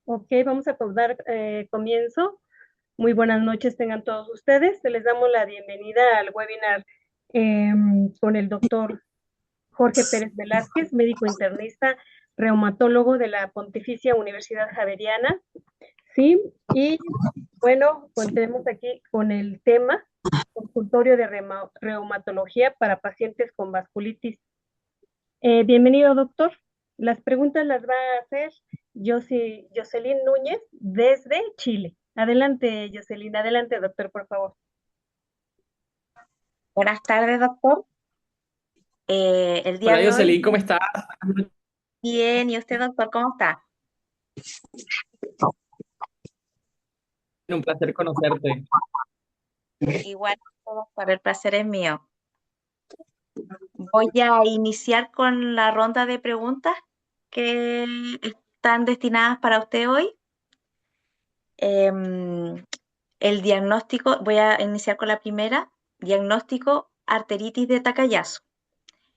Ok, vamos a dar comienzo. Muy buenas noches tengan todos ustedes. Les damos la bienvenida al webinar con el doctor Jorge Pérez Velázquez, médico internista, reumatólogo de la Pontificia Universidad Javeriana. Sí, y bueno, pues tenemos aquí con el tema consultorio de reumatología para pacientes con vasculitis. Bienvenido, doctor. Las preguntas las va a hacer Jocelyn Núñez desde Chile. Adelante, Jocelyn. Adelante, doctor, por favor. Buenas tardes, doctor. El día Hola de hoy, Jocelyn, ¿cómo estás? bien. ¿Y usted, doctor, cómo está? Un placer conocerte. Igual, doctor, el placer es mío. Voy a iniciar con la ronda de preguntas que están destinadas para usted hoy. Em, el diagnóstico, voy a iniciar con la primera. Diagnóstico, arteritis de Takayasu.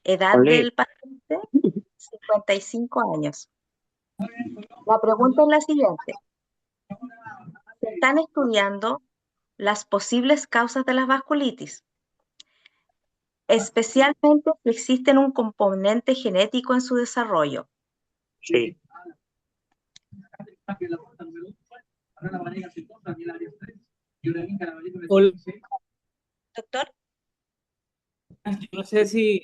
Edad Ole, del paciente, 55 años. La pregunta es la siguiente. Se están estudiando las posibles causas de las vasculitis, especialmente si existen un componente genético en su desarrollo. sí. Hola, Doctor, yo no sé si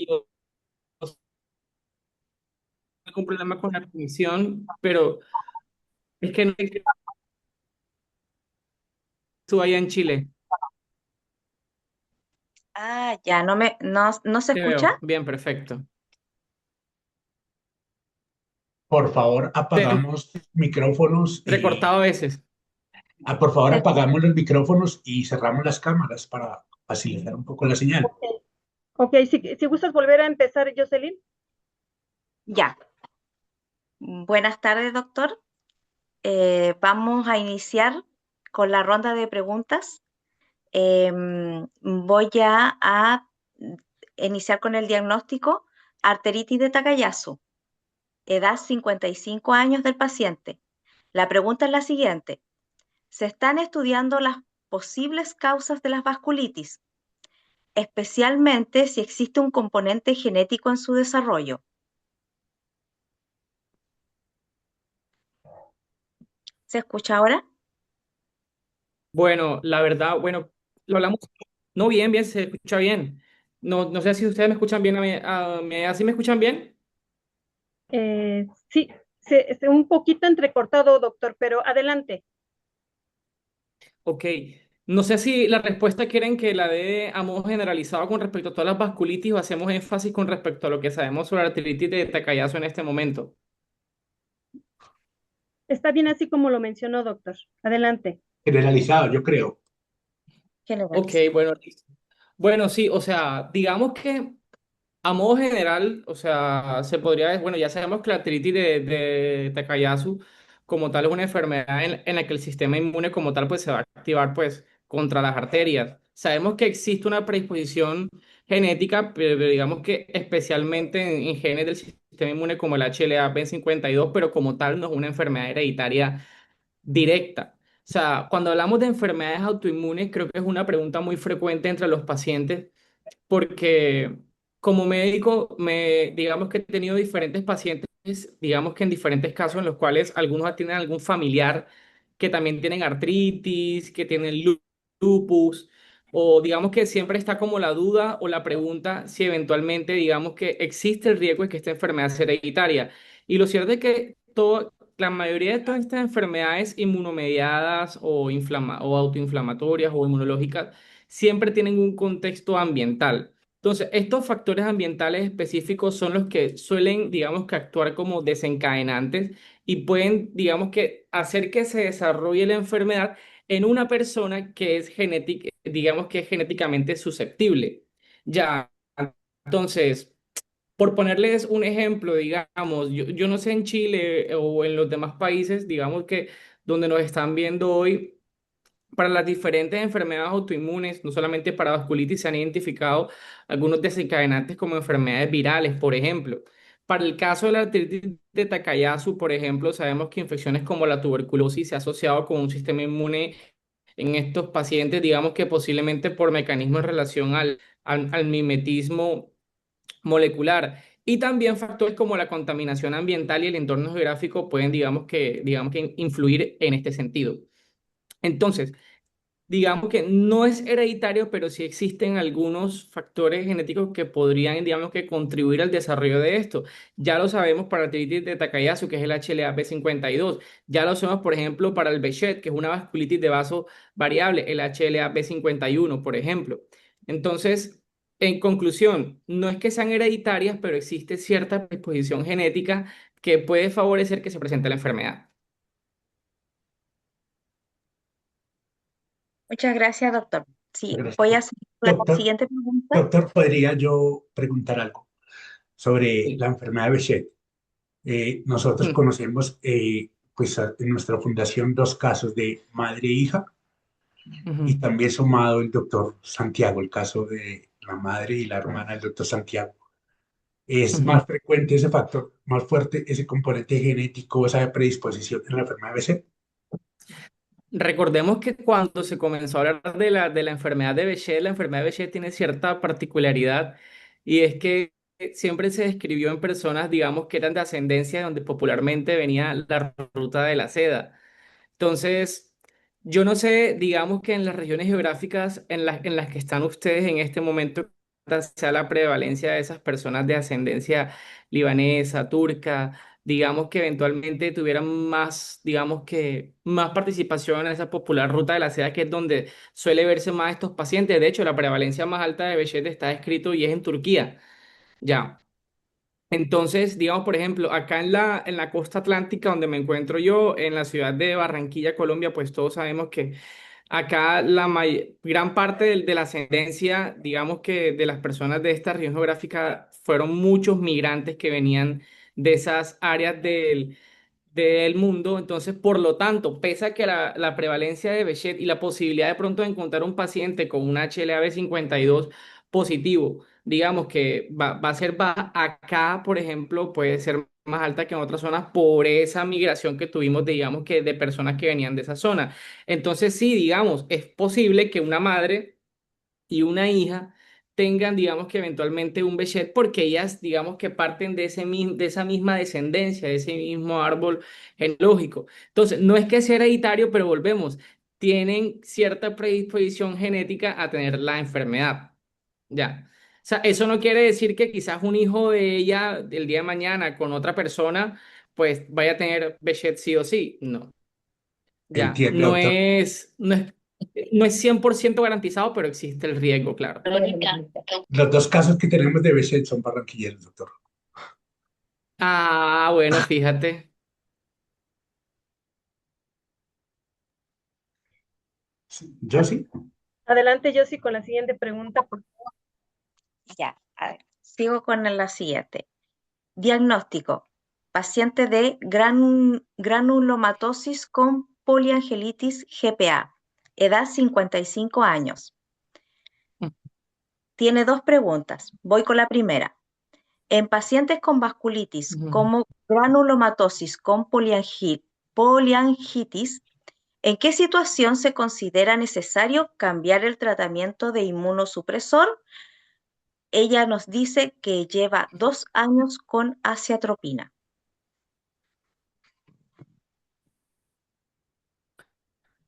yo tengo un problema con la transmisión, pero es que no sé qué tú allá en Chile. ya no se Te veo. escucha. Bien, perfecto. Por favor, Te apagamos micrófonos recortado a veces. por favor, Se- apagamos los micrófonos y cerramos las cámaras para facilitar un poco la señal. Ok, ok, si gustas volver a empezar, Jocelyn. ya. Buenas tardes, doctor. Vamos a iniciar con la ronda de preguntas. Voy a iniciar con el diagnóstico arteritis de Takayasu, edad 55 años del paciente. La pregunta es la siguiente. Se están estudiando las posibles causas de las vasculitis, especialmente si existe un componente genético en su desarrollo. ¿Se escucha ahora? Bueno, la verdad, bueno, lo hablamos. No, bien, bien, se escucha bien. No sé si ustedes me escuchan bien ¿así me escuchan bien? Sí, un poquito entrecortado, doctor, pero adelante. Ok. No sé si la respuesta quieren que la dé a modo generalizado con respecto a todas las vasculitis o hacemos énfasis con respecto a lo que sabemos sobre la arteritis de Takayasu en este momento. Está bien así como lo mencionó, doctor. Adelante. Generalizado, yo creo. Ok, Generaliza. bueno, listo. Bueno, sí, o sea, digamos que a modo general, o sea, se podría, bueno, ya sabemos que la artritis de Takayasu como tal es una enfermedad en la que el sistema inmune como tal pues se va a activar pues contra las arterias. Sabemos que existe una predisposición genética, pero digamos que especialmente en genes del sistema inmune como el HLA-B52, pero como tal no es una enfermedad hereditaria directa. O sea, cuando hablamos de enfermedades autoinmunes, creo que es una pregunta muy frecuente entre los pacientes porque como médico, digamos que he tenido diferentes pacientes, digamos que en diferentes casos en los cuales algunos tienen algún familiar que también tienen artritis, que tienen lupus, o digamos que siempre está como la duda o la pregunta si eventualmente digamos que existe el riesgo de que esta enfermedad sea hereditaria. Y lo cierto es que la mayoría de todas estas enfermedades inmunomediadas o autoinflamatorias o inmunológicas siempre tienen un contexto ambiental. Entonces, estos factores ambientales específicos son los que suelen, digamos, que actuar como desencadenantes y pueden, digamos, que hacer que se desarrolle la enfermedad en una persona que es genética, digamos, que es genéticamente susceptible. Ya, entonces, por ponerles un ejemplo, digamos, yo no sé en Chile o en los demás países, digamos que donde nos están viendo hoy para las diferentes enfermedades autoinmunes, no solamente para vasculitis, se han identificado algunos desencadenantes como enfermedades virales, por ejemplo. Para el caso de la artritis de Takayasu, por ejemplo, sabemos que infecciones como la tuberculosis se ha asociado con un sistema inmune en estos pacientes, digamos que posiblemente por mecanismos en relación al mimetismo molecular. Y también factores como la contaminación ambiental y el entorno geográfico pueden, digamos que influir en este sentido. Entonces, digamos que no es hereditario, pero sí existen algunos factores genéticos que podrían, digamos que, contribuir al desarrollo de esto. Ya lo sabemos para la artritis de Takayasu, que es el HLA-B52. Ya lo sabemos, por ejemplo, para el Behçet, que es una vasculitis de vaso variable, el HLA-B51, por ejemplo. Entonces, en conclusión, no es que sean hereditarias, pero existe cierta predisposición genética que puede favorecer que se presente la enfermedad. Muchas gracias, doctor. Sí, Gracias. voy a seguir con la Doctor, siguiente pregunta. doctor, ¿podría yo preguntar algo sobre la Sí. enfermedad de Behçet? Nosotros Mm, conocemos, pues, en nuestra fundación dos casos de madre e hija y ujú, también sumado el doctor Santiago, el caso de la madre y la hermana del doctor Santiago. ¿Es ujú. más frecuente ese factor, más fuerte ese componente genético, esa predisposición en la enfermedad de Behçet? Recordemos que cuando se comenzó a hablar de la enfermedad de Behçet, la enfermedad de Behçet tiene cierta particularidad y es que siempre se describió en personas, digamos, que eran de ascendencia donde popularmente venía la ruta de la seda. Entonces, yo no sé, digamos que en las regiones geográficas en las que están ustedes en este momento, cuánta sea la prevalencia de esas personas de ascendencia libanesa, turca, digamos que eventualmente tuvieran más, digamos que más participación en esa popular ruta de la seda, que es donde suele verse más estos pacientes. De hecho, la prevalencia más alta de Behçet está escrito y es en Turquía. Ya. Entonces, digamos, por ejemplo, acá en la costa atlántica donde me encuentro yo, en la ciudad de Barranquilla, Colombia, pues todos sabemos que acá gran parte de la ascendencia, digamos que de las personas de esta región geográfica, fueron muchos migrantes que venían de esas áreas del mundo. Entonces, por lo tanto, pese a que la prevalencia de Behçet y la posibilidad de pronto de encontrar un paciente con un HLA-B52 positivo, digamos que va a ser baja, acá, por ejemplo, puede ser más alta que en otras zonas por esa migración que tuvimos, digamos que de personas que venían de esa zona. Entonces, sí, digamos, es posible que una madre y una hija tengan, digamos que eventualmente un Behçet, porque ellas, digamos que parten de esa misma descendencia, de ese mismo árbol genealógico. Entonces, no es que sea hereditario, pero volvemos, tienen cierta predisposición genética a tener la enfermedad. Ya. O sea, eso no quiere decir que quizás un hijo de ella el día de mañana con otra persona, pues vaya a tener Behçet sí o sí. No. Ya, Entiendo, doctor. no es 100% garantizado, pero existe el riesgo, claro. Los dos casos que tenemos de Behçet son barranquilleros, doctor. Ah, bueno, fíjate. Sí, yo sí. Adelante, Josie, con la siguiente pregunta. Ya, a ver, sigo con la siguiente. Diagnóstico. Paciente de granulomatosis con poliangelitis GPA. Edad 55 años. Tiene dos preguntas. Voy con la primera. En pacientes con vasculitis Ujú. como granulomatosis con poliangitis, ¿en qué situación se considera necesario cambiar el tratamiento de inmunosupresor? Ella nos dice que lleva 2 años con aciatropina.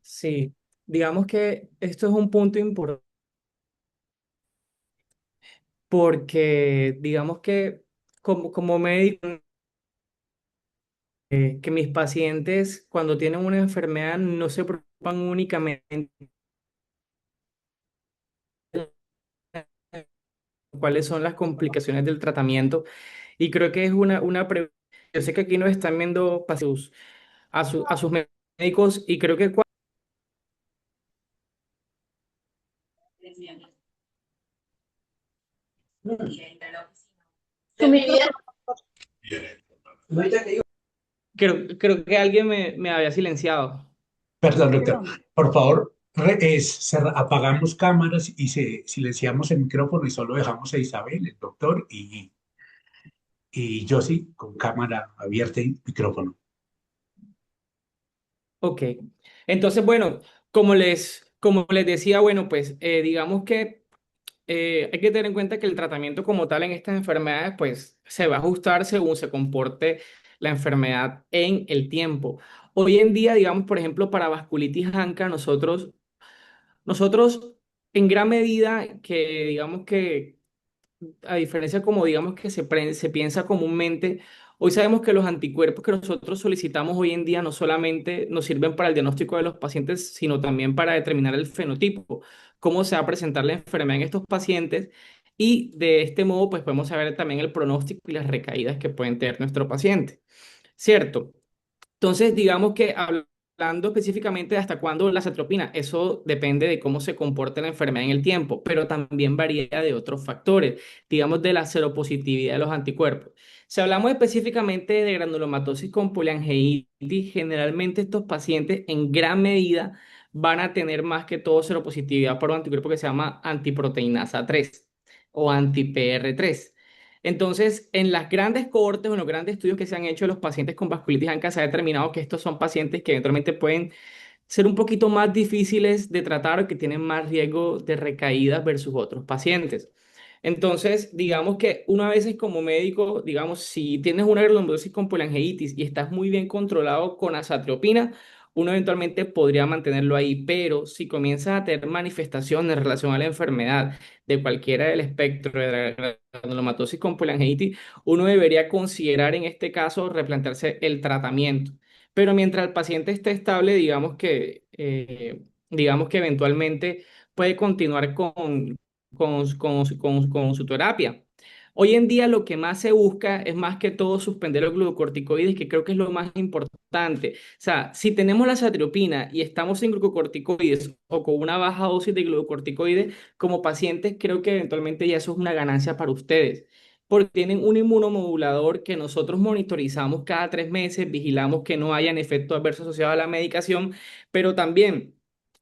Sí, digamos que esto es un punto importante porque, digamos que como médico, que mis pacientes cuando tienen una enfermedad no se preocupan únicamente de cuáles son las complicaciones del tratamiento. Y creo que es una pregunta. Yo sé que aquí nos están viendo pacientes a sus médicos y creo que Su micrófono. creo que alguien me había silenciado. Perdón, doctor. Por favor, apagamos cámaras y silenciamos el micrófono y solo dejamos a Isabel, el doctor, y y Josie con cámara abierta y micrófono. Ok. Entonces, bueno, como les decía, bueno, pues digamos que hay que tener en cuenta que el tratamiento como tal en estas enfermedades, pues se va a ajustar según se comporte la enfermedad en el tiempo. Hoy en día, digamos, por ejemplo, para vasculitis ANCA, nosotros en gran medida que, digamos que a diferencia como digamos que se piensa comúnmente, hoy sabemos que los anticuerpos que nosotros solicitamos hoy en día no solamente nos sirven para el diagnóstico de los pacientes, sino también para determinar el fenotipo, cómo se va a presentar la enfermedad en estos pacientes y de este modo pues podemos saber también el pronóstico y las recaídas que pueden tener nuestro paciente, ¿cierto? Entonces, digamos que hablando específicamente de hasta cuándo la zatropina, eso depende de cómo se comporte la enfermedad en el tiempo, pero también varía de otros factores, digamos de la seropositividad de los anticuerpos. Si hablamos específicamente de granulomatosis con poliangiitis, generalmente estos pacientes en gran medida van a tener más que todo seropositividad por un anticuerpo que se llama antiproteinasa 3 o anti-PR3. Entonces, en las grandes cohortes o en los grandes estudios que se han hecho de los pacientes con vasculitis ANCA, se ha determinado que estos son pacientes que eventualmente pueden ser un poquito más difíciles de tratar o que tienen más riesgo de recaídas versus otros pacientes. Entonces, digamos que una vez como médico, digamos, si tienes una granulomas con polangeitis y estás muy bien controlado con azatriopina, uno eventualmente podría mantenerlo ahí, pero si comienzas a tener manifestaciones en relación a la enfermedad de cualquiera del espectro de la granulomatosis con polangeitis, uno debería considerar en este caso replantearse el tratamiento. Pero mientras el paciente esté estable, digamos que eventualmente puede continuar con su terapia. Hoy en día lo que más se busca es más que todo suspender los glucocorticoides, que creo que es lo más importante. O sea, si tenemos la satriopina y estamos sin glucocorticoides o con una baja dosis de glucocorticoides, como pacientes creo que eventualmente ya eso es una ganancia para ustedes. Porque tienen un inmunomodulador que nosotros monitorizamos cada 3 meses, vigilamos que no hayan efectos adversos asociados a la medicación, pero también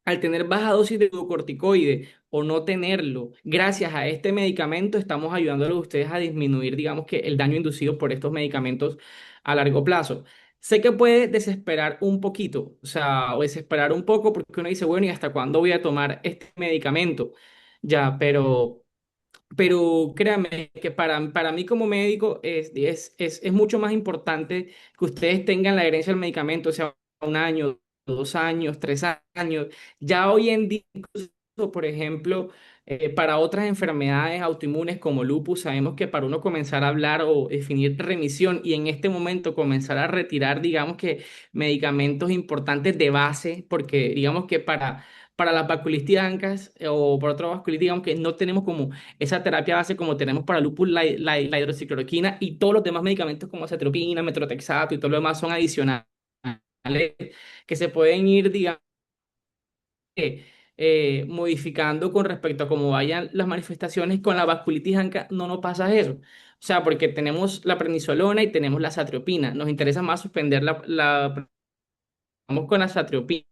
al tener baja dosis de glucocorticoides o no tenerlo, gracias a este medicamento estamos ayudándolos a ustedes a disminuir, digamos que el daño inducido por estos medicamentos a largo plazo. Sé que puede desesperar un poquito, o sea, o desesperar un poco porque uno dice, bueno, ¿y hasta cuándo voy a tomar este medicamento? Ya, pero créanme que para mí como médico es mucho más importante que ustedes tengan la herencia del medicamento, o sea, 1 año, 2 años, 3 años. Ya hoy en día, incluso, por ejemplo, para otras enfermedades autoinmunes como lupus, sabemos que para uno comenzar a hablar o definir remisión y en este momento comenzar a retirar, digamos que medicamentos importantes de base, porque digamos que para las vasculitis ANCAS o para otras vasculitis, digamos que no tenemos como esa terapia base como tenemos para lupus, la hidroxicloroquina y todos los demás medicamentos como acetropina, metrotexato y todo lo demás son adicionales que se pueden ir, digamos, modificando con respecto a cómo vayan las manifestaciones. Con la vasculitis ANCA no nos pasa eso. O sea, porque tenemos la prednisolona y tenemos la azatriopina. Nos interesa más suspender vamos con la azatriopina.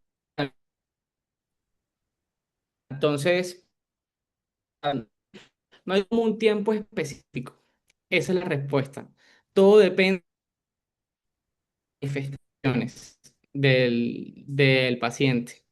Entonces, no hay como un tiempo específico. Esa es la respuesta. Todo depende de las manifestaciones del paciente.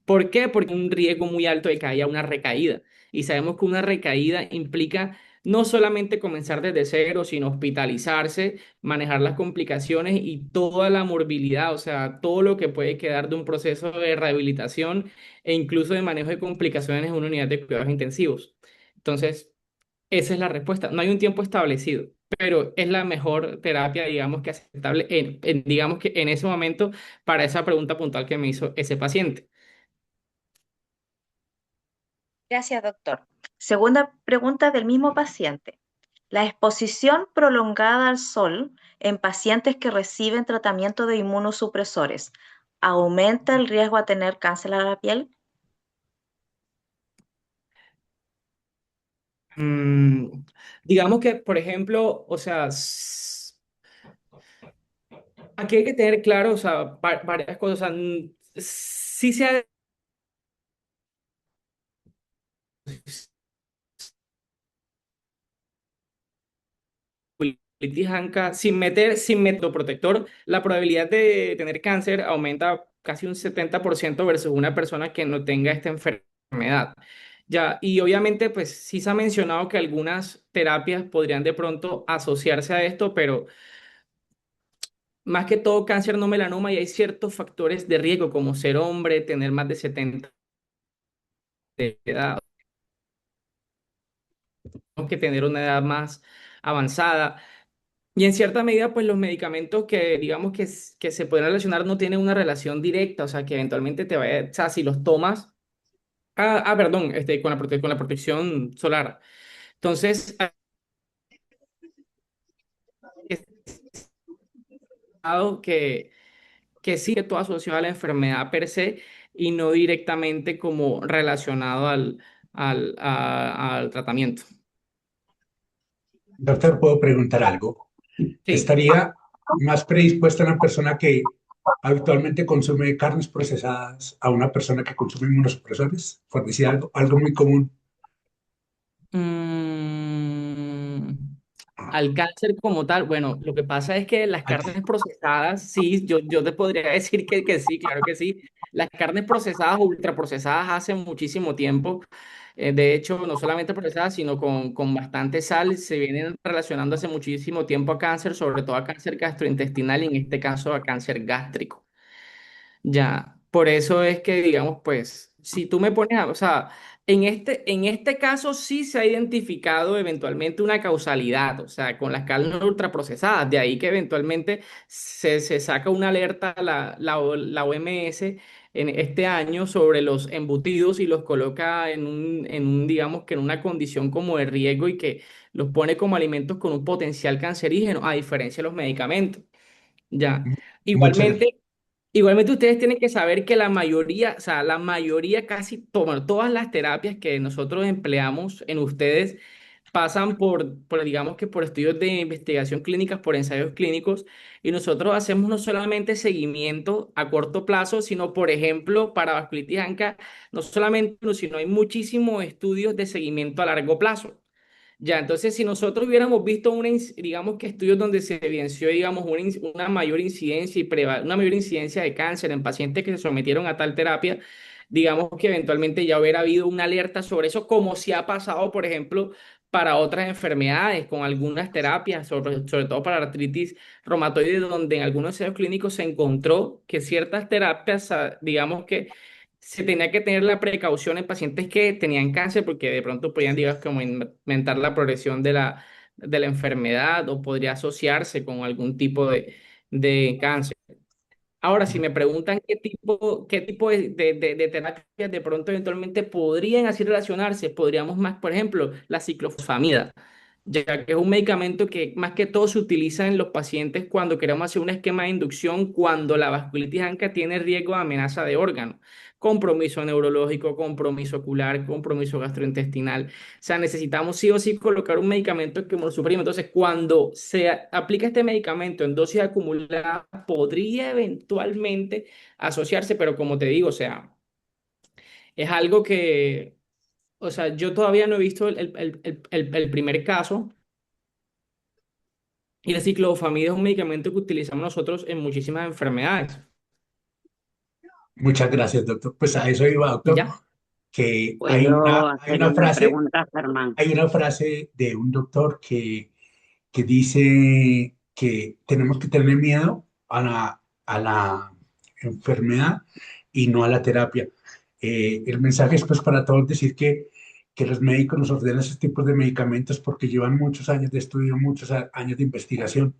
¿Por qué? Porque hay un riesgo muy alto de que haya una recaída. Y sabemos que una recaída implica no solamente comenzar desde cero, sino hospitalizarse, manejar las complicaciones y toda la morbilidad, o sea, todo lo que puede quedar de un proceso de rehabilitación e incluso de manejo de complicaciones en una unidad de cuidados intensivos. Entonces, esa es la respuesta. No hay un tiempo establecido, pero es la mejor terapia, digamos que aceptable, digamos que en ese momento para esa pregunta puntual que me hizo ese paciente. Gracias, doctor. Segunda pregunta del mismo paciente. La exposición prolongada al sol en pacientes que reciben tratamiento de inmunosupresores aumenta el riesgo a tener cáncer a la piel. Mm, digamos que, por ejemplo, o sea, aquí hay que tener claro, o sea, varias cosas. O sea, sí se ha vasculitis ANCA sin método protector, la probabilidad de tener cáncer aumenta casi un 70% versus una persona que no tenga esta enfermedad. Ya, y obviamente, pues sí se ha mencionado que algunas terapias podrían de pronto asociarse a esto, pero más que todo cáncer no melanoma y hay ciertos factores de riesgo como ser hombre, tener más de 70 de edad, o que tener una edad más avanzada. Y en cierta medida, pues los medicamentos que digamos que se pueden relacionar no tienen una relación directa, o sea, que eventualmente te vaya, o sea, si los tomas, perdón, con con la protección solar. Entonces, es dado que sí, que todo asociado a la enfermedad per se y no directamente como relacionado al tratamiento. Doctor, ¿puedo preguntar algo? Sí. ¿Estaría más predispuesta una persona que habitualmente consume carnes procesadas a una persona que consume inmunosupresores? Por decir algo, algo muy común. Mm, al cáncer como tal, bueno, lo que pasa es que las Al- carnes procesadas, sí, yo te podría decir que sí, claro que sí. Las carnes procesadas o ultraprocesadas hace muchísimo tiempo, de hecho, no solamente procesadas, sino con bastante sal, se vienen relacionando hace muchísimo tiempo a cáncer, sobre todo a cáncer gastrointestinal y en este caso a cáncer gástrico. Ya, por eso es que, digamos, pues, si tú me pones o sea, en este caso sí se ha identificado eventualmente una causalidad, o sea, con las carnes ultraprocesadas, de ahí que eventualmente se saca una alerta a la OMS en este año sobre los embutidos y los coloca digamos, que en una condición como de riesgo y que los pone como alimentos con un potencial cancerígeno, a diferencia de los medicamentos. Ya. Muchas gracias. Igualmente, igualmente ustedes tienen que saber que la mayoría, o sea, la mayoría casi, bueno, todas las terapias que nosotros empleamos en ustedes pasan digamos que por estudios de investigación clínicas, por ensayos clínicos, y nosotros hacemos no solamente seguimiento a corto plazo, sino, por ejemplo, para vasculitis ANCA, no solamente uno, sino hay muchísimos estudios de seguimiento a largo plazo. Ya, entonces, si nosotros hubiéramos visto digamos que estudios donde se evidenció, digamos, una mayor incidencia una mayor incidencia de cáncer en pacientes que se sometieron a tal terapia, digamos que eventualmente ya hubiera habido una alerta sobre eso, como si ha pasado, por ejemplo, para otras enfermedades, con algunas terapias, sobre todo para la artritis reumatoide, donde en algunos ensayos clínicos se encontró que ciertas terapias, digamos que se tenía que tener la precaución en pacientes que tenían cáncer porque de pronto podían, digamos, como aumentar la progresión de la enfermedad o podría asociarse con algún tipo de cáncer. Ahora, si me preguntan qué tipo de terapias de pronto eventualmente podrían así relacionarse, podríamos más, por ejemplo, la ciclofosfamida, ya que es un medicamento que más que todo se utiliza en los pacientes cuando queremos hacer un esquema de inducción, cuando la vasculitis ANCA tiene riesgo de amenaza de órgano, compromiso neurológico, compromiso ocular, compromiso gastrointestinal. O sea, necesitamos sí o sí colocar un medicamento que lo suprime. Entonces, cuando se aplica este medicamento en dosis acumuladas, podría eventualmente asociarse, pero como te digo, o sea, es algo que, o sea, yo todavía no he visto el primer caso. Y la ciclofamida es un medicamento que utilizamos nosotros en muchísimas enfermedades. Muchas gracias, doctor. Pues a eso iba, doctor, ¿Ya? que ¿Puedo hay hacer una una frase, pregunta, Germán? hay una frase de un doctor que dice que tenemos que tener miedo a la enfermedad y no a la terapia. El mensaje es pues para todos decir que los médicos nos ordenan esos tipos de medicamentos porque llevan muchos años de estudio, muchos años de investigación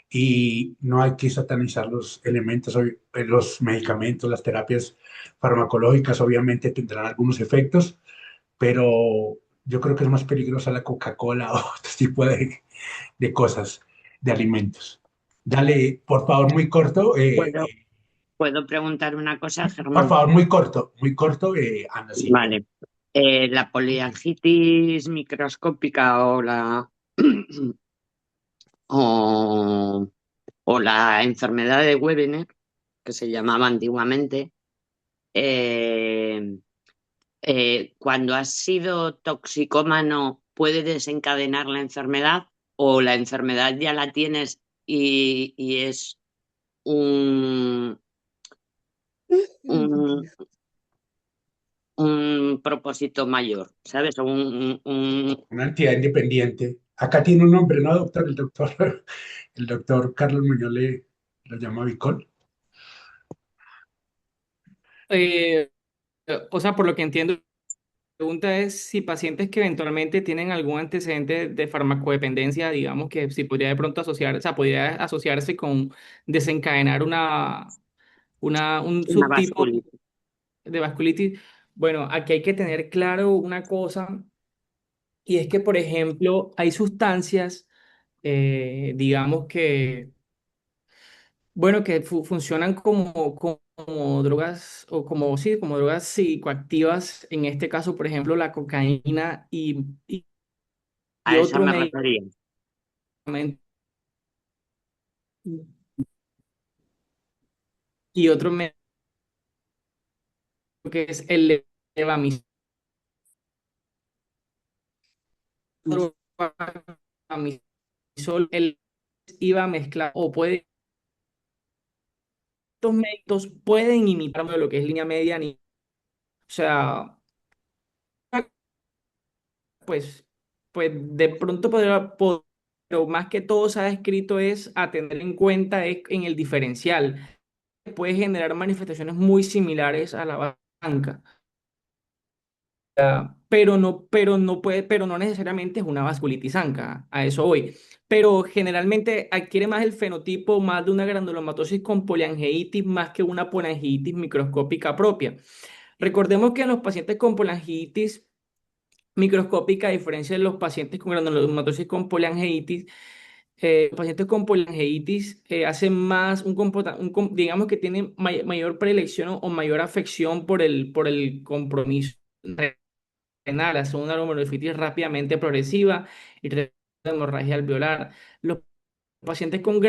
y no hay que satanizar los elementos, los medicamentos, las terapias farmacológicas obviamente tendrán algunos efectos, pero yo creo que es más peligrosa la Coca-Cola o otro tipo de cosas, de alimentos. Dale, por favor, muy corto, ¿Puedo, puedo preguntar una cosa, por Germán? favor, muy corto, Ana, sí. Vale. La poliangitis microscópica o, o la enfermedad de Wegener, que se llamaba antiguamente, eh, cuando has sido toxicómano, ¿puede desencadenar la enfermedad? o la enfermedad ya la tienes y es un, un, un propósito mayor, ¿sabes? Una entidad independiente. Acá tiene un nombre, ¿no, doctor? El doctor Carlos Muñoz lo llama Vicol. Eh, o sea, por lo que entiendo, la pregunta es si pacientes que eventualmente tienen algún antecedente de farmacodependencia, digamos que si podría de pronto asociar, o sea, podría asociarse con desencadenar un una subtipo vasculitis. de vasculitis. Bueno, aquí hay que tener claro una cosa, y es que, por ejemplo, hay sustancias, digamos que, bueno, que funcionan como drogas, o como, sí, como drogas psicoactivas, en este caso, por ejemplo, la cocaína y A esa otro me refería. medicamento, y otro medicamento que es el levamisol, el iba mezclado, o puede, estos médicos pueden imitar lo que es línea media, o sea, pues, pues de pronto pero más que todo se ha descrito es a tener en cuenta es en el diferencial. Puede generar manifestaciones muy similares a la banca, pero no necesariamente es una vasculitis anca, a eso voy. Pero generalmente adquiere más el fenotipo más de una granulomatosis con poliangiitis más que una polangiitis microscópica propia. Recordemos que en los pacientes con polangiitis microscópica, a diferencia de los pacientes con granulomatosis con poliangiitis, los pacientes con poliangiitis hacen más digamos que tienen mayor predilección o mayor afección por el compromiso renal, hacen una glomerulonephritis rápidamente progresiva y hemorragia alveolar. Los pacientes con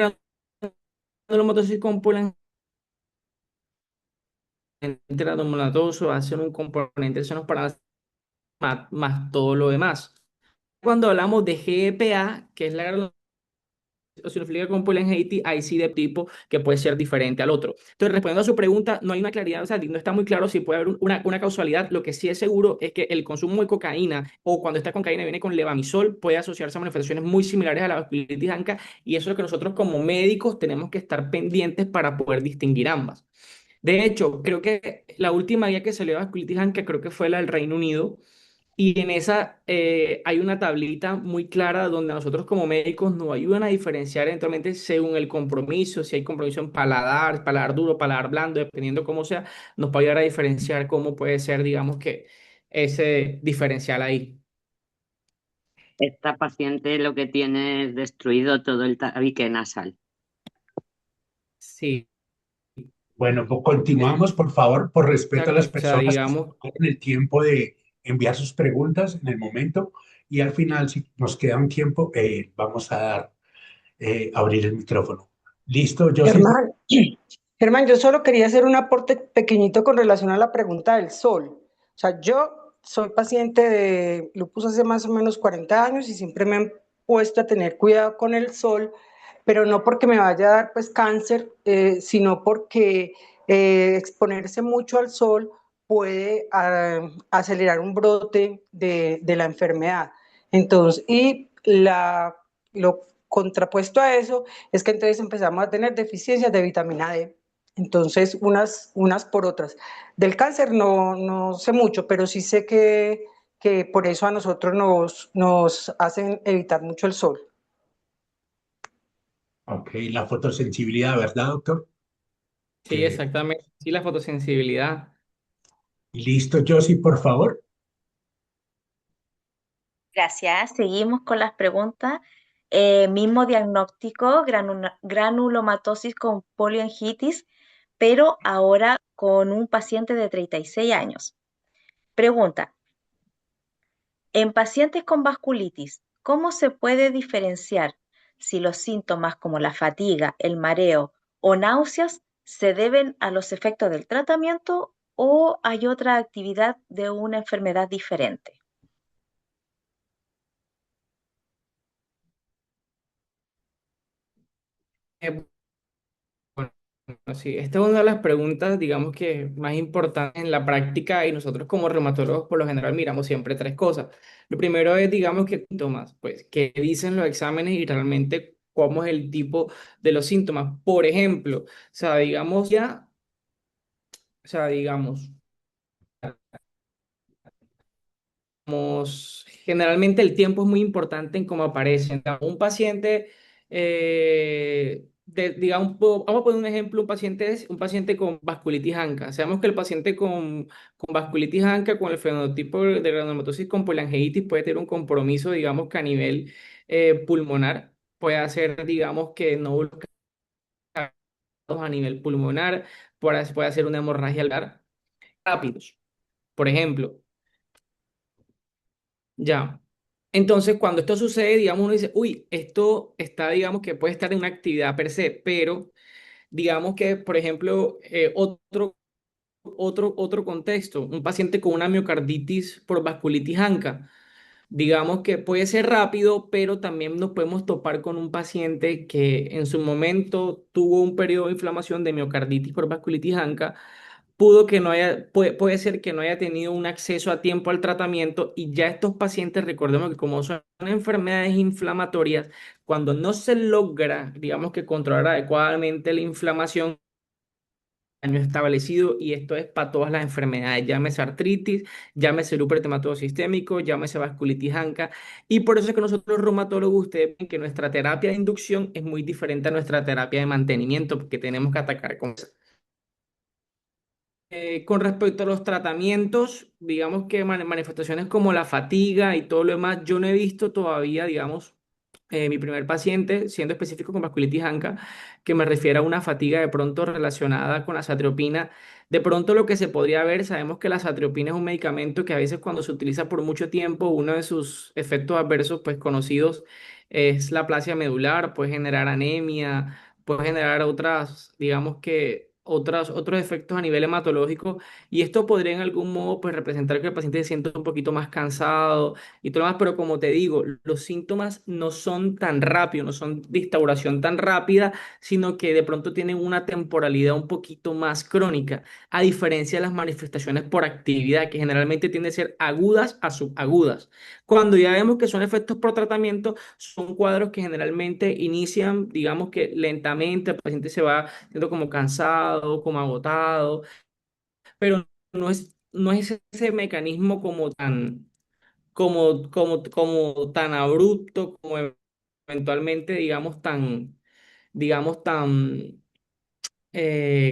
granulomatosis con poliangiitis granulomatoso hacen un componente de para más todo lo demás. Cuando hablamos de GEPA, que es la eosinofílica con polangiitis, ahí sí de tipo que puede ser diferente al otro. Entonces, respondiendo a su pregunta, no hay una claridad, o sea, no está muy claro si puede haber una causalidad. Lo que sí es seguro es que el consumo de cocaína o cuando esta cocaína viene con levamisol puede asociarse a manifestaciones muy similares a la vasculitis ANCA y eso es lo que nosotros como médicos tenemos que estar pendientes para poder distinguir ambas. De hecho, creo que la última guía que salió de vasculitis ANCA creo que fue la del Reino Unido y en esa hay una tablita muy clara donde nosotros como médicos nos ayudan a diferenciar eventualmente según el compromiso, si hay compromiso en paladar, paladar duro, paladar blando, dependiendo cómo sea, nos puede ayudar a diferenciar cómo puede ser, digamos que ese diferencial ahí. Esta paciente lo que tiene es destruido todo el tabique nasal. Sí, Bueno, pues continuamos, por favor, por respeto a exacto, las o sea, personas que se digamos, tomaron el tiempo de enviar sus preguntas en el momento. Y al final, si nos queda un tiempo, vamos a abrir el micrófono. ¿Listo? Yo sí. Germán, Germán, yo solo quería hacer un aporte pequeñito con relación a la pregunta del sol. O sea, yo soy paciente de lupus hace más o menos 40 años y siempre me han puesto a tener cuidado con el sol, pero no porque me vaya a dar pues cáncer, sino porque exponerse mucho al sol puede acelerar un brote de la enfermedad. Entonces, lo contrapuesto a eso es que entonces empezamos a tener deficiencias de vitamina D. Entonces, unas por otras. Del cáncer no sé mucho, pero sí sé que por eso a nosotros nos hacen evitar mucho el sol. Ok, la fotosensibilidad, ¿verdad, doctor? sí, Que, exactamente, sí, la fotosensibilidad. listo, Josie, por favor. Gracias. Seguimos con las preguntas. Mismo diagnóstico, granulomatosis con polioangiitis, pero ahora con un paciente de 36 años. Pregunta, en pacientes con vasculitis, ¿cómo se puede diferenciar si los síntomas como la fatiga, el mareo o náuseas se deben a los efectos del tratamiento o hay otra actividad de una enfermedad diferente? bueno, sí, esta es una de las preguntas, digamos que más importantes en la práctica y nosotros como reumatólogos por lo general miramos siempre tres cosas. Lo primero es, digamos, qué síntomas, pues, qué dicen los exámenes y realmente cómo es el tipo de los síntomas. Por ejemplo, o sea, digamos ya, o sea, digamos, generalmente el tiempo es muy importante en cómo aparecen. Un paciente, digamos, vamos a poner un ejemplo, un paciente con vasculitis ANCA. Sabemos que el paciente con vasculitis ANCA, con el fenotipo de granulomatosis con poliangiitis, puede tener un compromiso, digamos, que a nivel pulmonar, puede hacer, digamos, que nódulos a nivel pulmonar, puede hacer una hemorragia alveolar rápidos. Por ejemplo, ya. Entonces, cuando esto sucede, digamos, uno dice, uy, esto está, digamos, que puede estar en una actividad per se, pero digamos que, por ejemplo, otro contexto, un paciente con una miocarditis por vasculitis ANCA, digamos que puede ser rápido, pero también nos podemos topar con un paciente que en su momento tuvo un periodo de inflamación de miocarditis por vasculitis ANCA, puede ser que no haya tenido un acceso a tiempo al tratamiento y ya estos pacientes, recordemos que como son enfermedades inflamatorias, cuando no se logra, digamos que controlar adecuadamente la inflamación, daño establecido y esto es para todas las enfermedades, llámese artritis, llámese lúpus eritematoso sistémico, llámese vasculitis ANCA y por eso es que nosotros los reumatólogos, ustedes ven que nuestra terapia de inducción es muy diferente a nuestra terapia de mantenimiento porque tenemos que atacar con con respecto a los tratamientos, digamos que manifestaciones como la fatiga y todo lo demás, yo no he visto todavía, digamos, mi primer paciente, siendo específico con vasculitis ANCA, que me refiere a una fatiga de pronto relacionada con la satriopina. De pronto lo que se podría ver, sabemos que la satriopina es un medicamento que a veces cuando se utiliza por mucho tiempo, uno de sus efectos adversos pues conocidos es la aplasia medular, puede generar anemia, puede generar otras, digamos que otros efectos a nivel hematológico y esto podría en algún modo pues representar que el paciente se sienta un poquito más cansado y todo lo demás, pero como te digo, los síntomas no son tan rápidos, no son de instauración tan rápida, sino que de pronto tienen una temporalidad un poquito más crónica, a diferencia de las manifestaciones por actividad, que generalmente tienden a ser agudas a subagudas. Cuando ya vemos que son efectos por tratamiento, son cuadros que generalmente inician, digamos que lentamente, el paciente se va siendo como cansado, como agotado, pero no es ese mecanismo como tan abrupto, como eventualmente, digamos, tan,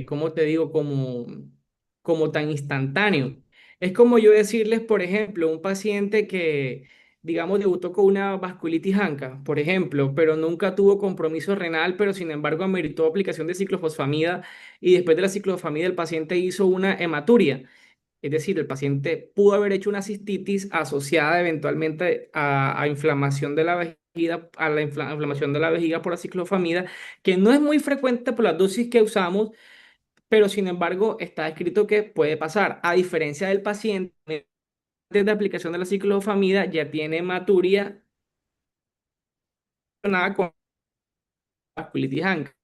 ¿cómo te digo? Como tan instantáneo. Es como yo decirles, por ejemplo, un paciente que, digamos, debutó con una vasculitis ANCA, por ejemplo, pero nunca tuvo compromiso renal, pero sin embargo ameritó aplicación de ciclofosfamida y después de la ciclofosfamida el paciente hizo una hematuria. Es decir, el paciente pudo haber hecho una cistitis asociada eventualmente a inflamación de la vejiga, a la inflamación de la vejiga por aciclofamida, que no es muy frecuente por las dosis que usamos, pero sin embargo está escrito que puede pasar. A diferencia del paciente, desde aplicación de la ciclofamida ya tiene hematuria relacionada con vasculitis ANCA.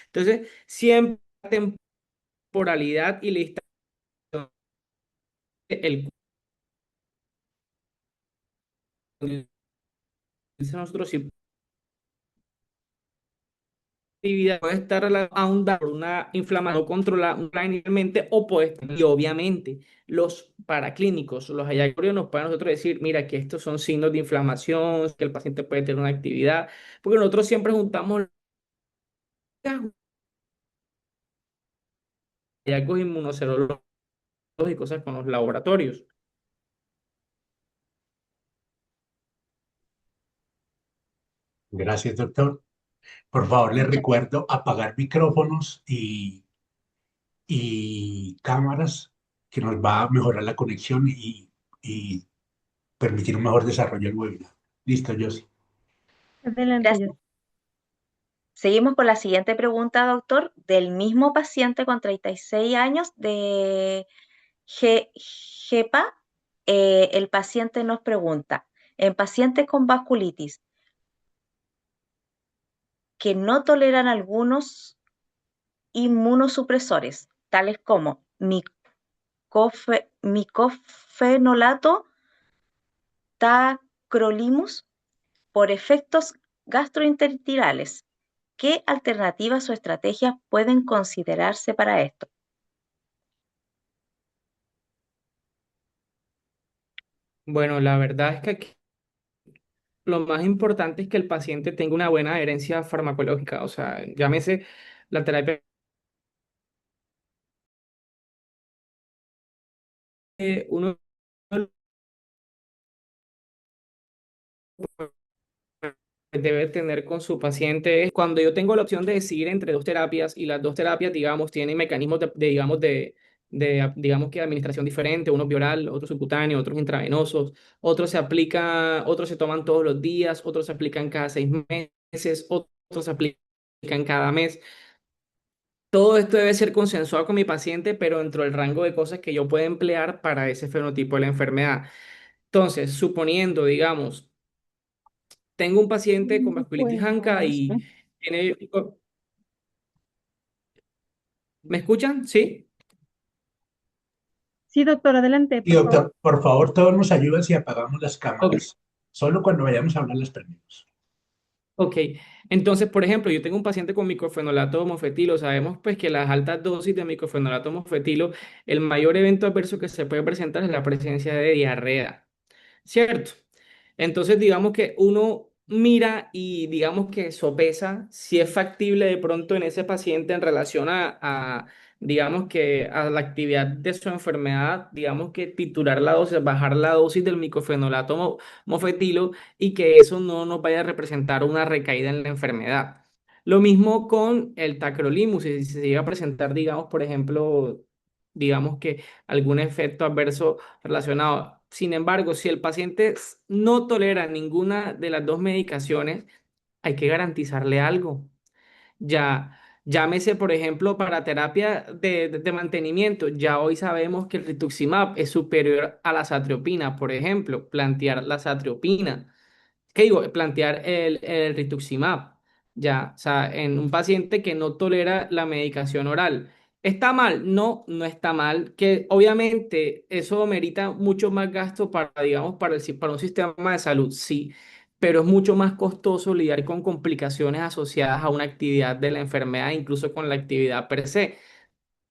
Entonces, siempre la temporalidad y la instancia el nosotros sí actividad puede estar relacionada a por una inflamación no controlada inicialmente o puede estar, y obviamente los paraclínicos, los hallazgos nos pueden nosotros decir, mira, que estos son signos de inflamación, que el paciente puede tener una actividad, porque nosotros siempre juntamos hallazgos inmunoserológicos y cosas con los laboratorios. Gracias, doctor. Por favor, les recuerdo apagar micrófonos y cámaras, que nos va a mejorar la conexión y permitir un mejor desarrollo del webinar. Listo, Josie. Adelante, Gracias. yo. Seguimos con la siguiente pregunta, doctor, del mismo paciente con 36 años de GEPA. El paciente nos pregunta, en pacientes con vasculitis, que no toleran algunos inmunosupresores, tales como micofenolato, tacrolimus, por efectos gastrointestinales. ¿Qué alternativas o estrategias pueden considerarse para esto? Bueno, la verdad es que aquí lo más importante es que el paciente tenga una buena adherencia farmacológica, o sea, llámese la terapia. Uno debe tener con su paciente es cuando yo tengo la opción de decidir entre dos terapias y las dos terapias, digamos, tienen mecanismos digamos, digamos que administración diferente, uno es oral, otro subcutáneo, otros intravenosos, otros se toman todos los días, otros se aplican cada 6 meses, otros se aplican cada mes. Todo esto debe ser consensuado con mi paciente, pero dentro del rango de cosas que yo pueda emplear para ese fenotipo de la enfermedad. Entonces, suponiendo, digamos, tengo un paciente con vasculitis anca y tiene... ¿Me escuchan? ¿Sí? Sí, doctor, adelante, Y por favor. doctor, por favor, todos nos ayudan si apagamos las Ok. cámaras. Solo cuando vayamos a hablar las prendemos. Ok, entonces, por ejemplo, yo tengo un paciente con microfenolato homofetilo. Sabemos pues que las altas dosis de microfenolato homofetilo, el mayor evento adverso que se puede presentar es la presencia de diarrea. ¿Cierto? Entonces, digamos que uno mira y digamos que sopesa si es factible de pronto en ese paciente en relación digamos que a la actividad de su enfermedad, digamos que titular la dosis, bajar la dosis del micofenolato mofetilo y que eso no nos vaya a representar una recaída en la enfermedad. Lo mismo con el tacrolimus, si se llega a presentar, digamos, por ejemplo, digamos que algún efecto adverso relacionado. Sin embargo, si el paciente no tolera ninguna de las dos medicaciones, hay que garantizarle algo. Ya, llámese, por ejemplo, para terapia de mantenimiento. Ya hoy sabemos que el rituximab es superior a la satriopina, por ejemplo, plantear la satriopina. ¿Qué digo? Plantear el rituximab, ya, o sea, en un paciente que no tolera la medicación oral. ¿Está mal? No, no está mal, que obviamente eso merita mucho más gasto para, digamos, para un sistema de salud, sí, pero es mucho más costoso lidiar con complicaciones asociadas a una actividad de la enfermedad, incluso con la actividad per se.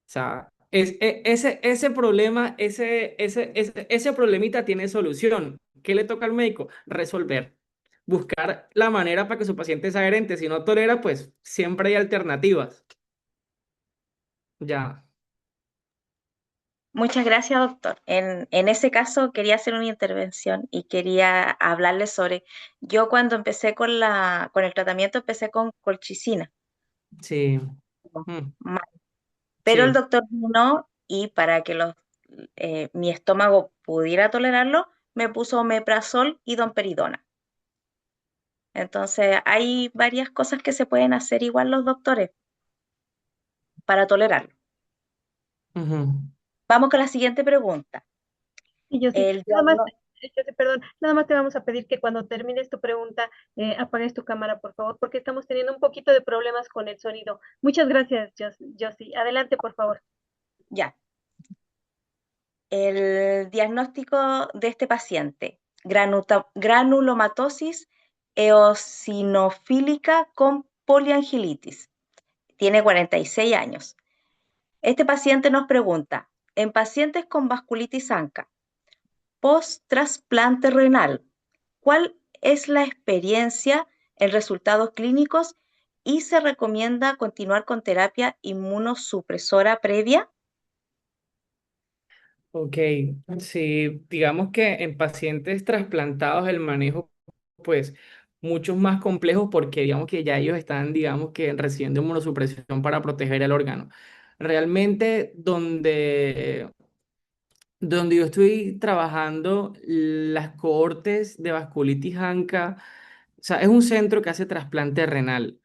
O sea, ese problema, ese problemita tiene solución. ¿Qué le toca al médico? Resolver. Buscar la manera para que su paciente sea adherente. Si no tolera, pues siempre hay alternativas. Ya. Muchas gracias, doctor. En ese caso quería hacer una intervención y quería hablarle sobre, yo cuando empecé con el tratamiento empecé con colchicina, Sí. Mm, ma- pero el sí. doctor vino y para que mi estómago pudiera tolerarlo, me puso omeprazol y domperidona. Entonces hay varias cosas que se pueden hacer igual los doctores para tolerarlo. Ujú. Vamos con la siguiente pregunta. Y yo sí, El nada más, diagnóstico. yo sí, perdón, nada más te vamos a pedir que cuando termines tu pregunta apagues tu cámara, por favor, porque estamos teniendo un poquito de problemas con el sonido. Muchas gracias, Josie. Adelante, por favor. Ya. El diagnóstico de este paciente, granulomatosis eosinofílica con poliangielitis. Tiene 46 años. Este paciente nos pregunta, en pacientes con vasculitis ANCA, post-trasplante renal, ¿cuál es la experiencia en resultados clínicos y se recomienda continuar con terapia inmunosupresora previa? Ok. Sí, digamos que en pacientes trasplantados el manejo, pues, mucho más complejo porque digamos que ya ellos están, digamos que recibiendo inmunosupresión para proteger el órgano. Realmente donde yo estoy trabajando, las cohortes de vasculitis ANCA, o sea, es un centro que hace trasplante renal.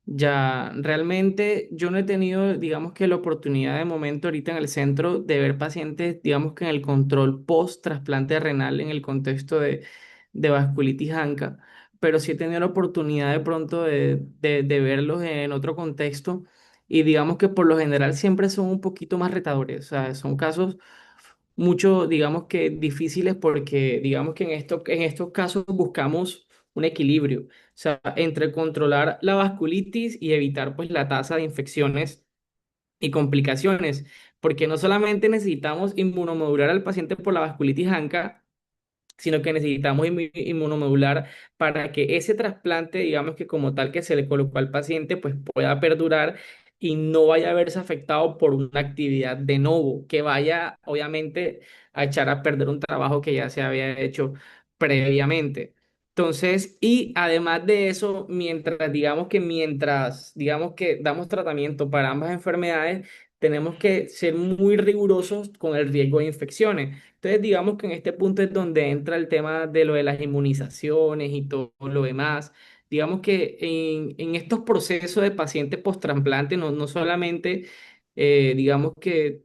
Ya, realmente yo no he tenido, digamos que la oportunidad de momento ahorita en el centro de ver pacientes, digamos que en el control post trasplante renal en el contexto de vasculitis ANCA, pero sí he tenido la oportunidad de pronto de verlos en otro contexto y digamos que por lo general siempre son un poquito más retadores, o sea, son casos mucho, digamos que difíciles porque digamos que en estos casos buscamos un equilibrio, o sea, entre controlar la vasculitis y evitar pues la tasa de infecciones y complicaciones, porque no solamente necesitamos inmunomodular al paciente por la vasculitis ANCA, sino que necesitamos inmunomodular para que ese trasplante, digamos que como tal que se le colocó al paciente, pues pueda perdurar y no vaya a verse afectado por una actividad de novo, que vaya obviamente a echar a perder un trabajo que ya se había hecho previamente. Entonces, y además de eso, digamos que damos tratamiento para ambas enfermedades, tenemos que ser muy rigurosos con el riesgo de infecciones. Entonces, digamos que en este punto es donde entra el tema de lo de las inmunizaciones y todo lo demás. Digamos que en estos procesos de pacientes post-trasplante, no solamente, digamos que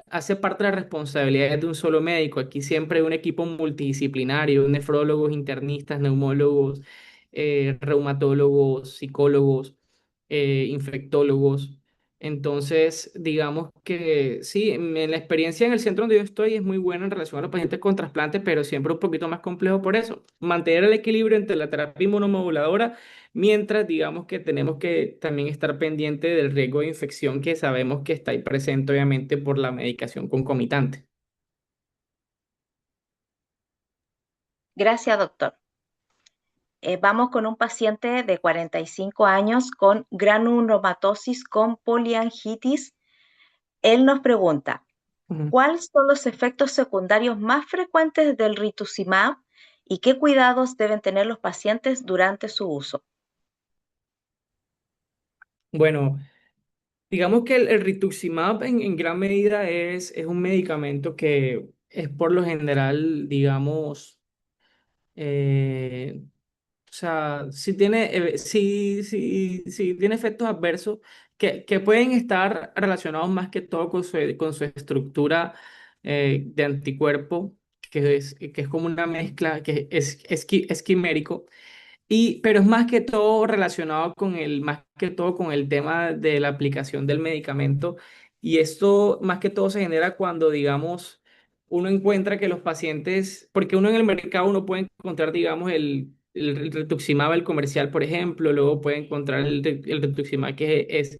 hace parte de las responsabilidades de un solo médico. Aquí siempre hay un equipo multidisciplinario, nefrólogos, internistas, neumólogos, reumatólogos, psicólogos, infectólogos. Entonces, digamos que sí, en la experiencia en el centro donde yo estoy es muy buena en relación a los pacientes con trasplante, pero siempre un poquito más complejo por eso. Mantener el equilibrio entre la terapia inmunomoduladora, mientras digamos que tenemos que también estar pendiente del riesgo de infección que sabemos que está ahí presente obviamente por la medicación concomitante. Gracias, doctor. Vamos con un paciente de 45 años con granulomatosis con poliangitis. Él nos pregunta, Ujú. ¿cuáles son los efectos secundarios más frecuentes del rituximab y qué cuidados deben tener los pacientes durante su uso? Bueno, digamos que el rituximab en gran medida es un medicamento que es por lo general, digamos, o sea, si tiene efectos adversos que pueden estar relacionados más que todo con su estructura de anticuerpo, que es como una mezcla, que es quimérico. Pero es más que todo relacionado más que todo con el tema de la aplicación del medicamento. Y esto más que todo se genera cuando, digamos, uno encuentra que los pacientes, porque uno en el mercado uno puede encontrar, digamos, el rituximab, el comercial, por ejemplo, luego puede encontrar el rituximab que es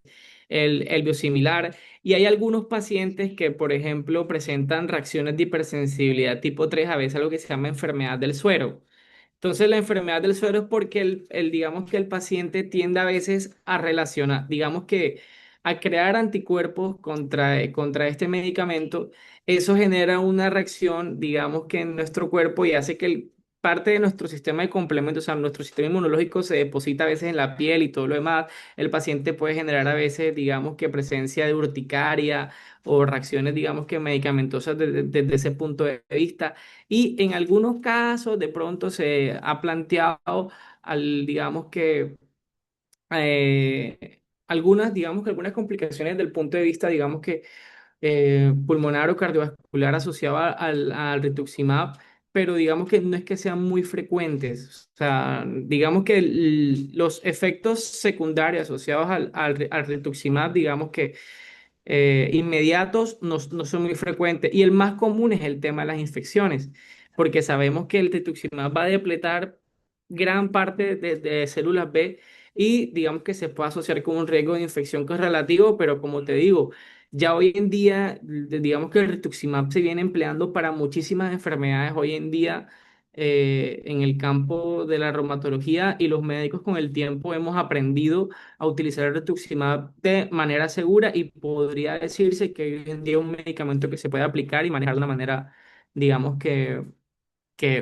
el biosimilar. Y hay algunos pacientes que, por ejemplo, presentan reacciones de hipersensibilidad tipo 3 a veces algo que se llama enfermedad del suero. Entonces, la enfermedad del suero es porque digamos que el paciente tiende a veces a relacionar, digamos que a crear anticuerpos contra este medicamento. Eso genera una reacción, digamos que en nuestro cuerpo y hace que parte de nuestro sistema de complementos, o sea, nuestro sistema inmunológico se deposita a veces en la piel y todo lo demás. El paciente puede generar a veces, digamos que presencia de urticaria o reacciones, digamos que medicamentosas desde ese punto de vista. Y en algunos casos de pronto se ha planteado digamos que digamos que algunas complicaciones del punto de vista, digamos que pulmonar o cardiovascular asociada al rituximab, pero digamos que no es que sean muy frecuentes. O sea, digamos que los efectos secundarios asociados al rituximab, digamos que inmediatos no son muy frecuentes. Y el más común es el tema de las infecciones, porque sabemos que el rituximab va a depletar gran parte de células B y digamos que se puede asociar con un riesgo de infección que es relativo, pero como te digo, ya hoy en día, digamos que el rituximab se viene empleando para muchísimas enfermedades hoy en día en el campo de la reumatología y los médicos con el tiempo hemos aprendido a utilizar el rituximab de manera segura y podría decirse que hoy en día es un medicamento que se puede aplicar y manejar de una manera, digamos que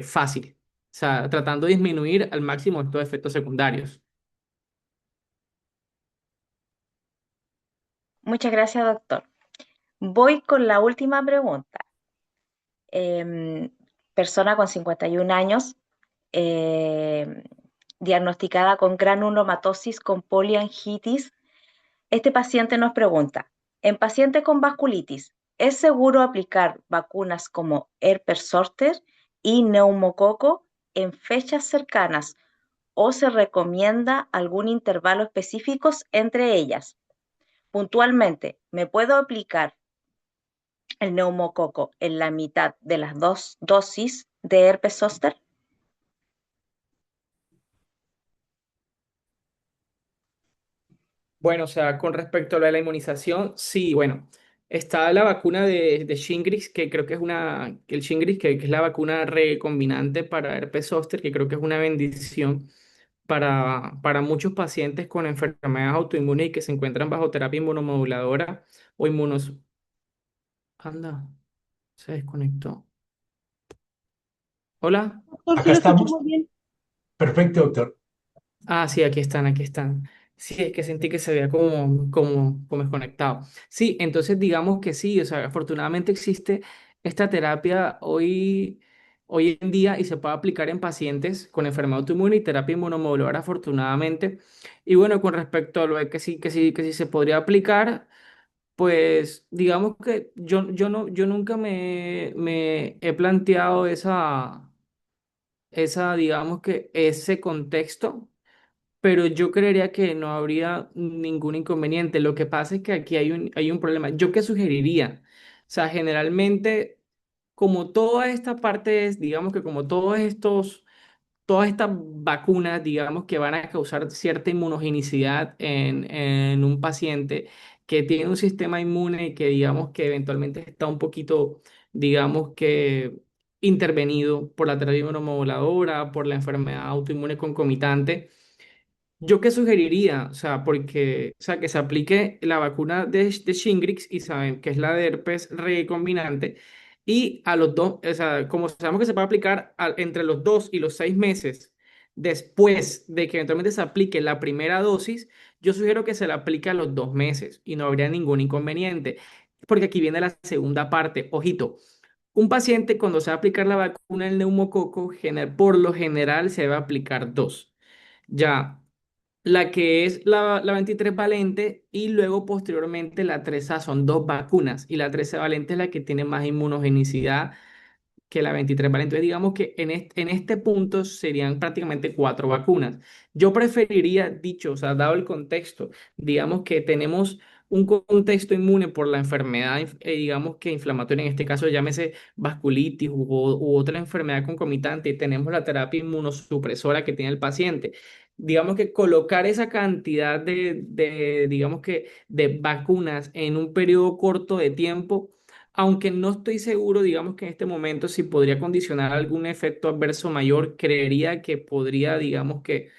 fácil. O sea, tratando de disminuir al máximo estos efectos secundarios. Muchas gracias, doctor. Voy con la última pregunta. Persona con 51 años, em, diagnosticada con granulomatosis con poliangitis. Este paciente nos pregunta, en pacientes con vasculitis, ¿es seguro aplicar vacunas como herpes zóster y neumococo en fechas cercanas o se recomienda algún intervalo específico entre ellas. Puntualmente, ¿me puedo aplicar el neumococo en la mitad de las 2 dosis de herpes zóster? Bueno, o sea, con respecto a lo de la inmunización, sí, bueno, está la vacuna de Shingrix, que creo que es que el Shingrix, que es la vacuna recombinante para herpes zóster, que creo que es una bendición para muchos pacientes con enfermedades autoinmunes y que se encuentran bajo terapia inmunomoduladora o inmunos. Anda, se desconectó. Hola. Doctor, sí Acá lo estamos. escuchamos bien. Perfecto, doctor. Ah, sí, aquí están, aquí están. Sí, es que sentí que se había como desconectado. Sí, entonces digamos que sí, o sea, afortunadamente existe esta terapia hoy en día y se puede aplicar en pacientes con enfermedad autoinmune y terapia inmunomoduladora, afortunadamente. Y bueno, con respecto a lo de que sí se podría aplicar, pues digamos que yo nunca me he planteado digamos que ese contexto, pero yo creería que no habría ningún inconveniente. Lo que pasa es que aquí hay un problema. ¿Yo qué sugeriría? O sea, generalmente, como toda esta parte es, digamos que como todas estas vacunas, digamos que van a causar cierta inmunogenicidad en un paciente que tiene un sistema inmune y que digamos que eventualmente está un poquito, digamos que intervenido por la terapia inmunomoduladora, por la enfermedad autoinmune concomitante. ¿Yo qué sugeriría? O sea, porque, o sea, que se aplique la vacuna de Shingrix y saben que es la de herpes recombinante y a los dos, o sea, como sabemos que se puede aplicar entre los 2 y los 6 meses después de que eventualmente se aplique la primera dosis, yo sugiero que se la aplique a los 2 meses y no habría ningún inconveniente, porque aquí viene la segunda parte. Ojito, un paciente cuando se va a aplicar la vacuna del neumococo, por lo general se debe aplicar dos. Ya la que es la 23 valente y luego posteriormente la 3A son dos vacunas y la 13 valente es la que tiene más inmunogenicidad que la 23, ¿vale? Entonces, digamos que en este punto serían prácticamente cuatro vacunas. Yo preferiría, dicho, o sea, dado el contexto, digamos que tenemos un contexto inmune por la enfermedad, digamos que inflamatoria, en este caso llámese vasculitis u otra enfermedad concomitante, y tenemos la terapia inmunosupresora que tiene el paciente. Digamos que colocar esa cantidad digamos que, de vacunas en un periodo corto de tiempo, aunque no estoy seguro, digamos que en este momento si podría condicionar algún efecto adverso mayor, creería que podría, digamos que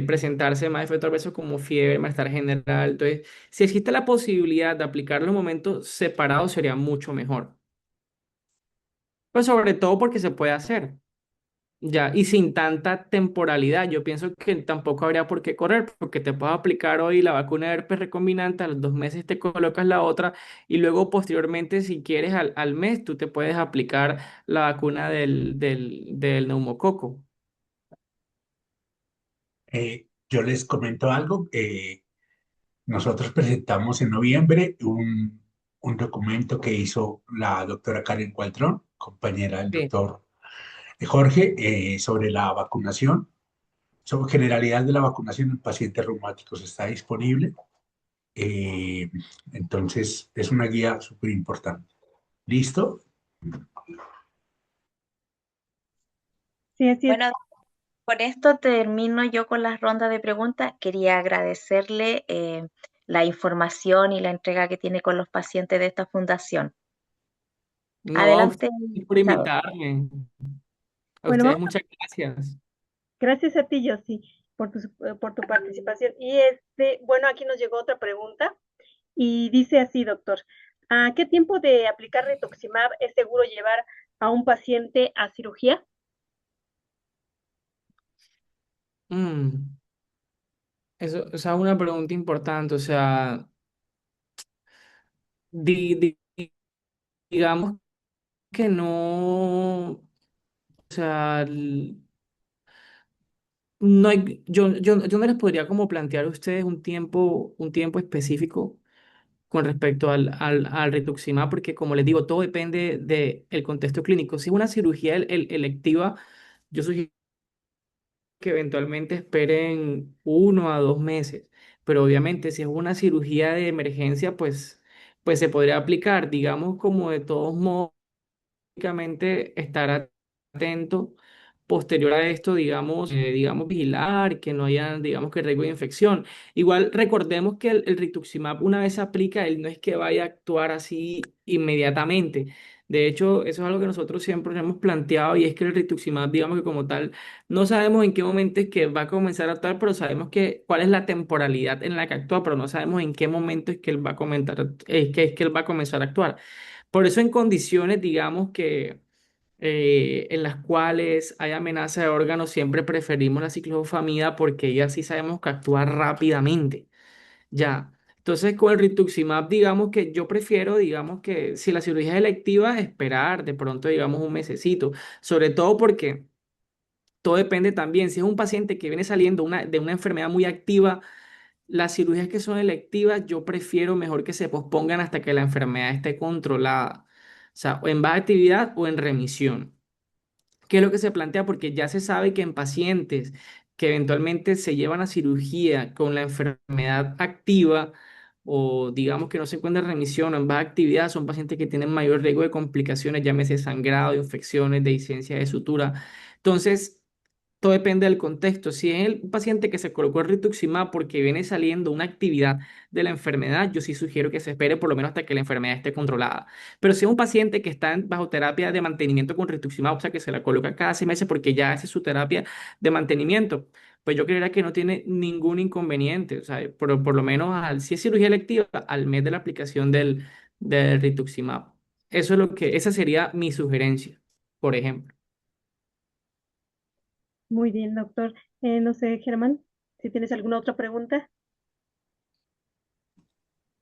presentarse más efectos adversos como fiebre, malestar general. Entonces, si existe la posibilidad de aplicarlo en momentos separados, sería mucho mejor. Pues sobre todo porque se puede hacer. Ya, y sin tanta temporalidad, yo pienso que tampoco habría por qué correr, porque te puedes aplicar hoy la vacuna de herpes recombinante, a los 2 meses te colocas la otra, y luego posteriormente, si quieres, al mes, tú te puedes aplicar la vacuna del neumococo. Yo les comento algo. Nosotros presentamos en noviembre un documento que hizo la doctora Karen Cualtrón, compañera del Sí. doctor Jorge, sobre la vacunación, sobre generalidad de la vacunación en pacientes reumáticos. Está disponible. Eh, entonces, es una guía súper importante. ¿Listo? Sí, así es. Bueno, con esto termino yo con las rondas de preguntas. Quería agradecerle la información y la entrega que tiene con los pacientes de esta fundación. No, a Adelante, ustedes por Isabel. invitarme. A Bueno, ustedes muchas gracias. gracias a ti, Yossi, por tu participación. Y bueno, aquí nos llegó otra pregunta y dice así, doctor, ¿a qué tiempo de aplicar rituximab es seguro llevar a un paciente a cirugía? Mm, eso, o sea, una pregunta importante, o sea, digamos que no, o sea, no hay, yo no les podría como plantear a ustedes un tiempo específico con respecto al rituximab, porque como les digo, todo depende del contexto clínico. Si es una cirugía electiva, yo sugiero que eventualmente esperen 1 a 2 meses, pero obviamente si es una cirugía de emergencia, pues se podría aplicar, digamos, como de todos modos únicamente estar atento posterior a esto, digamos, vigilar que no haya, digamos, que riesgo de infección. Igual recordemos que el rituximab una vez se aplica, él no es que vaya a actuar así inmediatamente. De hecho, eso es algo que nosotros siempre nos hemos planteado y es que el rituximab, digamos que como tal, no sabemos en qué momento es que va a comenzar a actuar, pero sabemos cuál es la temporalidad en la que actúa, pero no sabemos en qué momento es que él va a es que él va a comenzar a actuar. Por eso en condiciones, digamos que en las cuales hay amenaza de órganos, siempre preferimos la ciclofosfamida porque ella sí sabemos que actúa rápidamente. Ya. Entonces, con el rituximab, digamos que yo prefiero, digamos que si la cirugía es electiva, esperar de pronto, digamos, un mesecito. Sobre todo porque todo depende también. Si es un paciente que viene saliendo de una enfermedad muy activa, las cirugías que son electivas, yo prefiero mejor que se pospongan hasta que la enfermedad esté controlada. O sea, o en baja actividad o en remisión. ¿Qué es lo que se plantea? Porque ya se sabe que en pacientes que eventualmente se llevan a cirugía con la enfermedad activa o digamos que no se encuentra en remisión o en baja actividad, son pacientes que tienen mayor riesgo de complicaciones, llámese sangrado, infecciones, dehiscencia de sutura. Entonces, todo depende del contexto. Si es el paciente que se colocó el rituximab porque viene saliendo una actividad de la enfermedad, yo sí sugiero que se espere por lo menos hasta que la enfermedad esté controlada. Pero si es un paciente que está bajo terapia de mantenimiento con rituximab, o sea que se la coloca cada 6 meses porque ya hace su terapia de mantenimiento, pues yo creería que no tiene ningún inconveniente. O sea, por lo menos si es cirugía electiva, al mes de la aplicación del rituximab. Esa sería mi sugerencia, por ejemplo. Muy bien, doctor. No sé, Germán, si tienes alguna otra pregunta.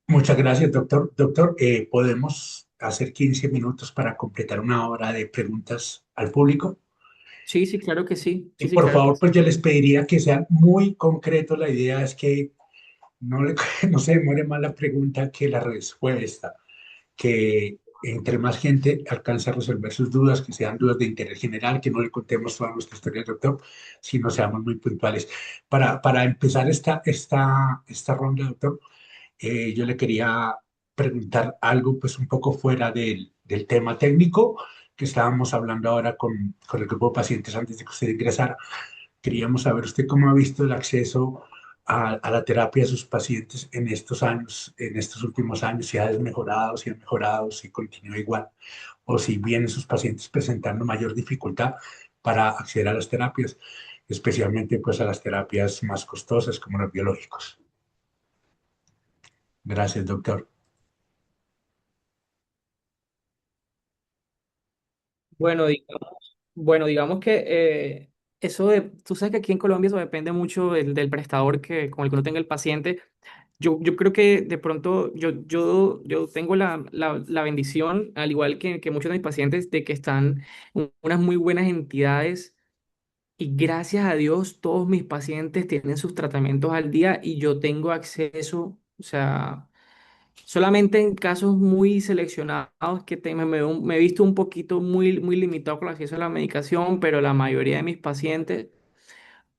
Muchas gracias, doctor. Doctor, ¿podemos hacer 15 minutos para completar una hora de preguntas al público? Sí, sí, claro que sí. Y Sí, sí, por claro que favor, sí. pues yo les pediría que sean muy concretos. La idea es que no se demore más la pregunta que la respuesta, que entre más gente alcance a resolver sus dudas, que sean dudas de interés general, que no le contemos toda nuestra historia al doctor, sino seamos muy puntuales. Para empezar esta ronda, doctor, yo le quería preguntar algo pues un poco fuera del tema técnico que estábamos hablando ahora con el grupo de pacientes antes de que usted ingresara. Queríamos saber usted cómo ha visto el acceso a la terapia de sus pacientes en estos años, en estos últimos años, si ha desmejorado, si ha mejorado, si continúa igual, o si vienen sus pacientes presentando mayor dificultad para acceder a las terapias, especialmente pues a las terapias más costosas como los biológicos. Gracias, doctor. Bueno, digamos que tú sabes que aquí en Colombia eso depende mucho del prestador con el que uno tenga el paciente. Yo creo que de pronto yo tengo la bendición, al igual que muchos de mis pacientes, de que están en unas muy buenas entidades y gracias a Dios todos mis pacientes tienen sus tratamientos al día y yo tengo acceso, o sea, solamente en casos muy seleccionados que me he visto un poquito muy limitado con el acceso a la medicación, pero la mayoría de mis pacientes,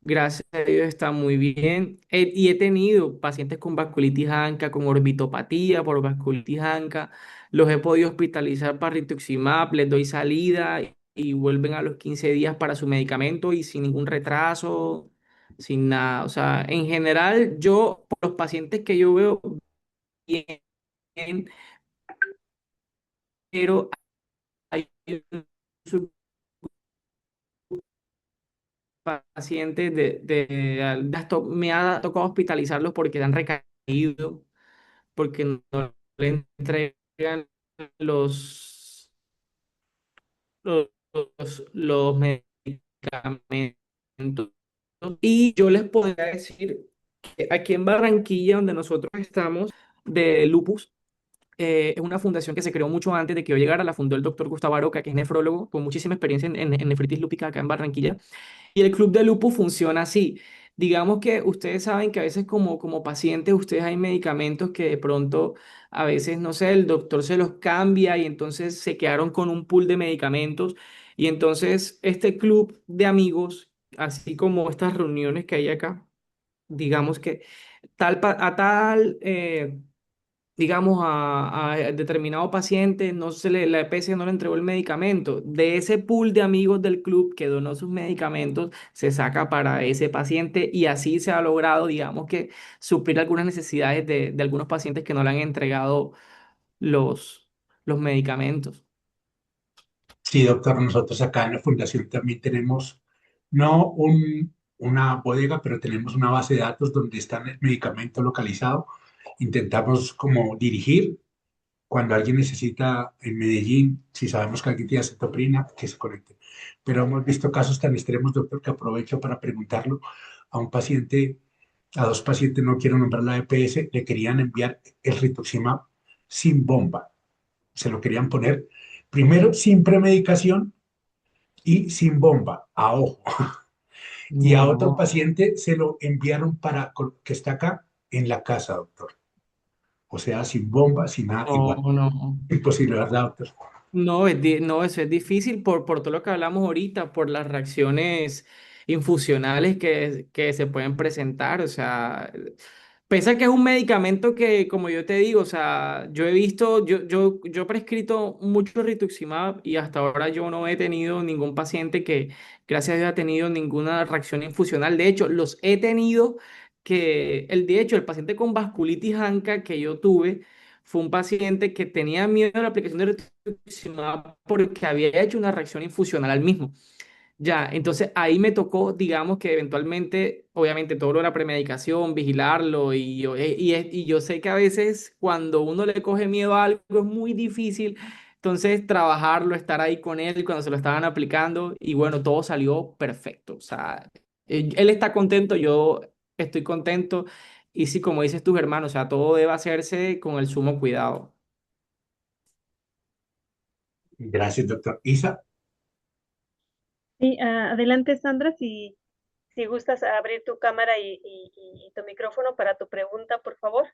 gracias a Dios, están muy bien. Y he tenido pacientes con vasculitis ANCA, con orbitopatía por vasculitis ANCA, los he podido hospitalizar para rituximab, les doy salida y vuelven a los 15 días para su medicamento y sin ningún retraso, sin nada. O sea, en general, por los pacientes que yo veo bien, pero hay un pacientes me ha tocado hospitalizarlos porque han recaído, porque no le entregan los, los medicamentos. Y yo les podría decir que aquí en Barranquilla, donde nosotros estamos, de lupus, es una fundación que se creó mucho antes de que yo llegara, la fundó el doctor Gustavo Aroca, que es nefrólogo, con muchísima experiencia en nefritis lúpica acá en Barranquilla. Y el club de lupus funciona así. Digamos que ustedes saben que a veces como pacientes, ustedes hay medicamentos que de pronto, a veces, no sé, el doctor se los cambia y entonces se quedaron con un pool de medicamentos. Y entonces este club de amigos así como estas reuniones que hay acá, digamos que a tal, digamos, a determinado paciente, no se le, la EPS no le entregó el medicamento. De ese pool de amigos del club que donó sus medicamentos, se saca para ese paciente y así se ha logrado, digamos que, suplir algunas necesidades de algunos pacientes que no le han entregado los, los medicamentos. Sí, doctor, nosotros acá en la fundación también tenemos, no una bodega, pero tenemos una base de datos donde está el medicamento localizado. Intentamos como dirigir cuando alguien necesita en Medellín, si sabemos que alguien tiene cetoprina, que se conecte. Pero hemos visto casos tan extremos, doctor, que aprovecho para preguntarlo a un paciente, a dos pacientes, no quiero nombrar la EPS, le querían enviar el rituximab sin bomba. Se lo querían poner primero sin premedicación y sin bomba, a ojo. Y a otro No, paciente se lo enviaron que está acá en la casa, doctor. O sea, sin bomba, sin nada, no, igual. no. Imposible, ¿verdad, doctor? No, no, eso es difícil por todo lo que hablamos ahorita, por las reacciones infusionales que se pueden presentar. O sea, pese a que es un medicamento que, como yo te digo, o sea, yo he visto, yo he prescrito mucho rituximab y hasta ahora yo no he tenido ningún paciente que, gracias a Dios, ha tenido ninguna reacción infusional. De hecho, los he tenido de hecho, el paciente con vasculitis ANCA que yo tuve fue un paciente que tenía miedo a la aplicación de rituximab porque había hecho una reacción infusional al mismo. Ya, entonces ahí me tocó, digamos que eventualmente, obviamente todo lo de la premedicación, vigilarlo y yo sé que a veces cuando uno le coge miedo a algo es muy difícil, entonces trabajarlo, estar ahí con él cuando se lo estaban aplicando y bueno, todo salió perfecto. O sea, él está contento, yo estoy contento y sí, como dices tus hermanos, o sea, todo debe hacerse con el sumo cuidado. Gracias, doctor. Isa, Sí, adelante, Sandra, si gustas abrir tu cámara y tu micrófono para tu pregunta, por favor.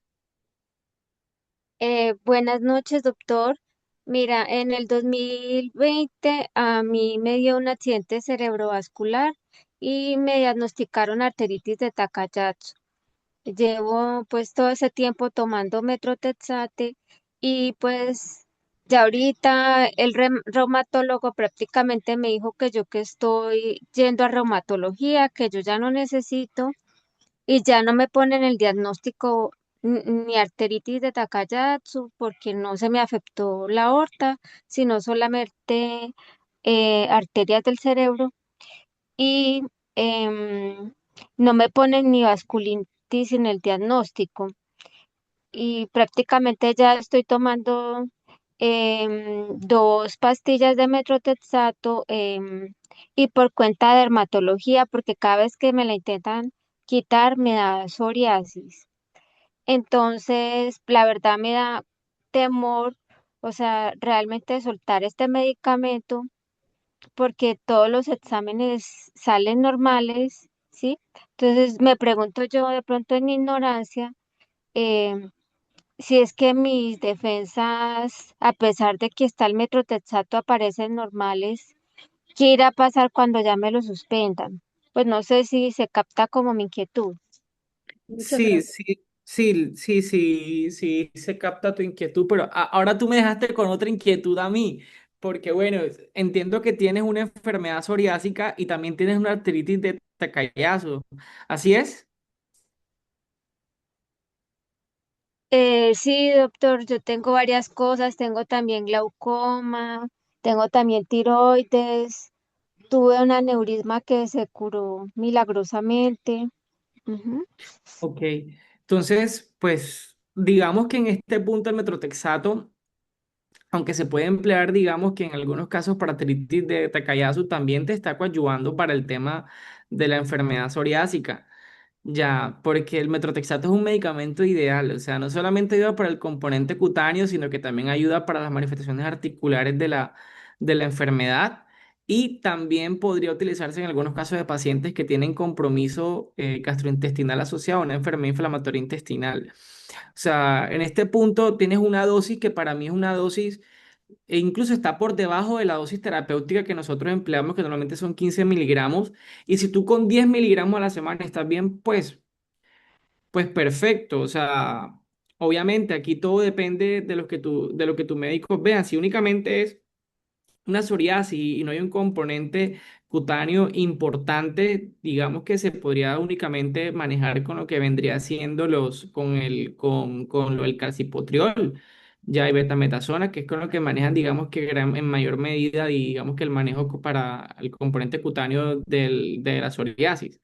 Buenas noches, doctor. Mira, en el 2020 a mí me dio un accidente cerebrovascular y me diagnosticaron arteritis de Takayatsu. Llevo pues todo ese tiempo tomando metrotexate y pues ya ahorita el reumatólogo prácticamente me dijo que yo que estoy yendo a reumatología, que yo ya no necesito y ya no me ponen el diagnóstico ni arteritis de Takayatsu porque no se me afectó la aorta, sino solamente arterias del cerebro y no me ponen ni vasculitis en el diagnóstico. Y prácticamente ya estoy tomando dos pastillas de metrotexato y por cuenta de dermatología, porque cada vez que me la intentan quitar me da psoriasis. Entonces, la verdad me da temor, o sea, realmente soltar este medicamento porque todos los exámenes salen normales, ¿sí? Entonces, me pregunto yo de pronto en mi ignorancia, em, si es que mis defensas, a pesar de que está el metrotexato, aparecen normales, ¿qué irá a pasar cuando ya me lo suspendan? Pues no sé si se capta como mi inquietud. Muchas Sí, gracias. sí, se capta tu inquietud, pero ahora tú me dejaste con otra inquietud a mí, porque bueno, entiendo que tienes una enfermedad psoriásica y también tienes una artritis de Takayasu, ¿así es? Sí, doctor, yo tengo varias cosas, tengo también glaucoma, tengo también tiroides, tuve un aneurisma que se curó milagrosamente. Ujú. Ok, entonces, pues digamos que en este punto el metrotexato, aunque se puede emplear, digamos que en algunos casos para artritis de Takayasu, también te está coadyuvando para el tema de la enfermedad psoriásica. Ya, porque el metrotexato es un medicamento ideal, o sea, no solamente ayuda para el componente cutáneo, sino que también ayuda para las manifestaciones articulares de la enfermedad y también podría utilizarse en algunos casos de pacientes que tienen compromiso gastrointestinal asociado a una enfermedad inflamatoria intestinal. O sea, en este punto tienes una dosis que para mí es una dosis e incluso está por debajo de la dosis terapéutica que nosotros empleamos, que normalmente son 15 miligramos. Y si tú con 10 miligramos a la semana estás bien, pues perfecto. O sea, obviamente aquí todo depende de de lo que tus médicos vean. Si únicamente es una psoriasis y no hay un componente cutáneo importante, digamos que se podría únicamente manejar con lo que vendría siendo con lo del calcipotriol, ya hay betametasona, que es con lo que manejan, digamos que en mayor medida, digamos que el manejo para el componente cutáneo de la psoriasis.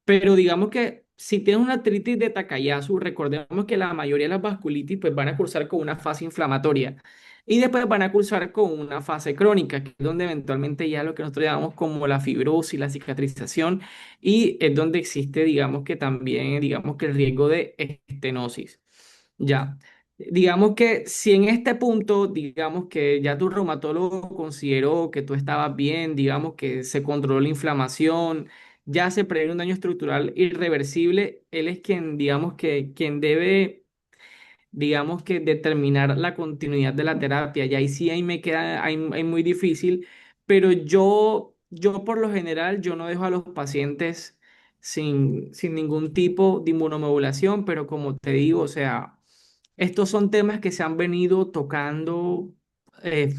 Pero digamos que si tienes una artritis de Takayasu, recordemos que la mayoría de las vasculitis pues, van a cursar con una fase inflamatoria y después van a cursar con una fase crónica, que es donde eventualmente ya lo que nosotros llamamos como la fibrosis, la cicatrización, y es donde existe, digamos que también, digamos que el riesgo de estenosis. Ya. Digamos que si en este punto, digamos que ya tu reumatólogo consideró que tú estabas bien, digamos que se controló la inflamación, ya se previene un daño estructural irreversible, él es quien, digamos que, quien debe, digamos que determinar la continuidad de la terapia. Y ahí sí, ahí me queda, ahí muy difícil, pero yo por lo general, yo no dejo a los pacientes sin ningún tipo de inmunomodulación, pero como te digo, o sea, estos son temas que se han venido tocando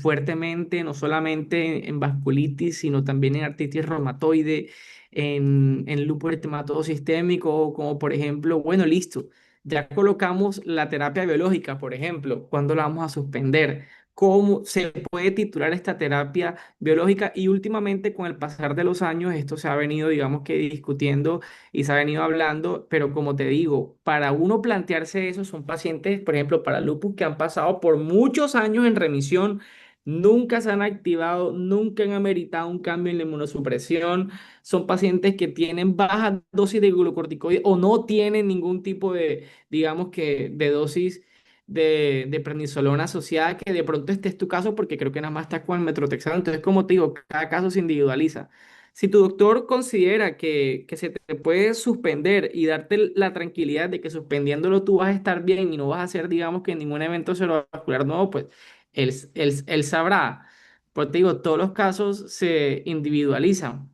fuertemente, no solamente en vasculitis, sino también en artritis reumatoide, en lupus eritematoso sistémico, como por ejemplo, bueno, listo, ya colocamos la terapia biológica, por ejemplo, ¿cuándo la vamos a suspender? ¿Cómo se puede titular esta terapia biológica? Y últimamente, con el pasar de los años, esto se ha venido, digamos que discutiendo y se ha venido hablando, pero como te digo, para uno plantearse eso, son pacientes, por ejemplo, para lupus que han pasado por muchos años en remisión, nunca se han activado, nunca han ameritado un cambio en la inmunosupresión, son pacientes que tienen bajas dosis de glucocorticoides o no tienen ningún tipo de, digamos que, de dosis de prednisolona asociada, que de pronto este es tu caso porque creo que nada más está con el metrotexano. Entonces, como te digo, cada caso se individualiza. Si tu doctor considera que se te puede suspender y darte la tranquilidad de que suspendiéndolo tú vas a estar bien y no vas a hacer, digamos, que ningún evento cerebrovascular nuevo, pues él sabrá. Pues te digo, todos los casos se individualizan.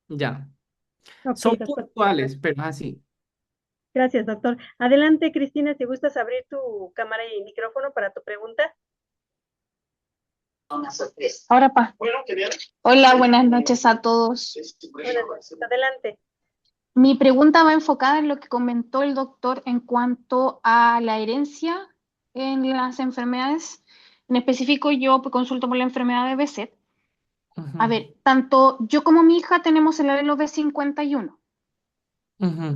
Ya. Ok, Son doctor. puntuales, pero es así. Gracias, doctor. Adelante, Cristina, si gustas abrir tu cámara y micrófono para tu pregunta. Ahora, hola, buenas noches a todos. Buenas noches. Adelante. Mi pregunta va enfocada en lo que comentó el doctor en cuanto a la herencia en las enfermedades. En específico, yo consulto por la enfermedad de Behçet. Ujú, A ver, tanto yo como mi hija tenemos el alelo B51 ujú.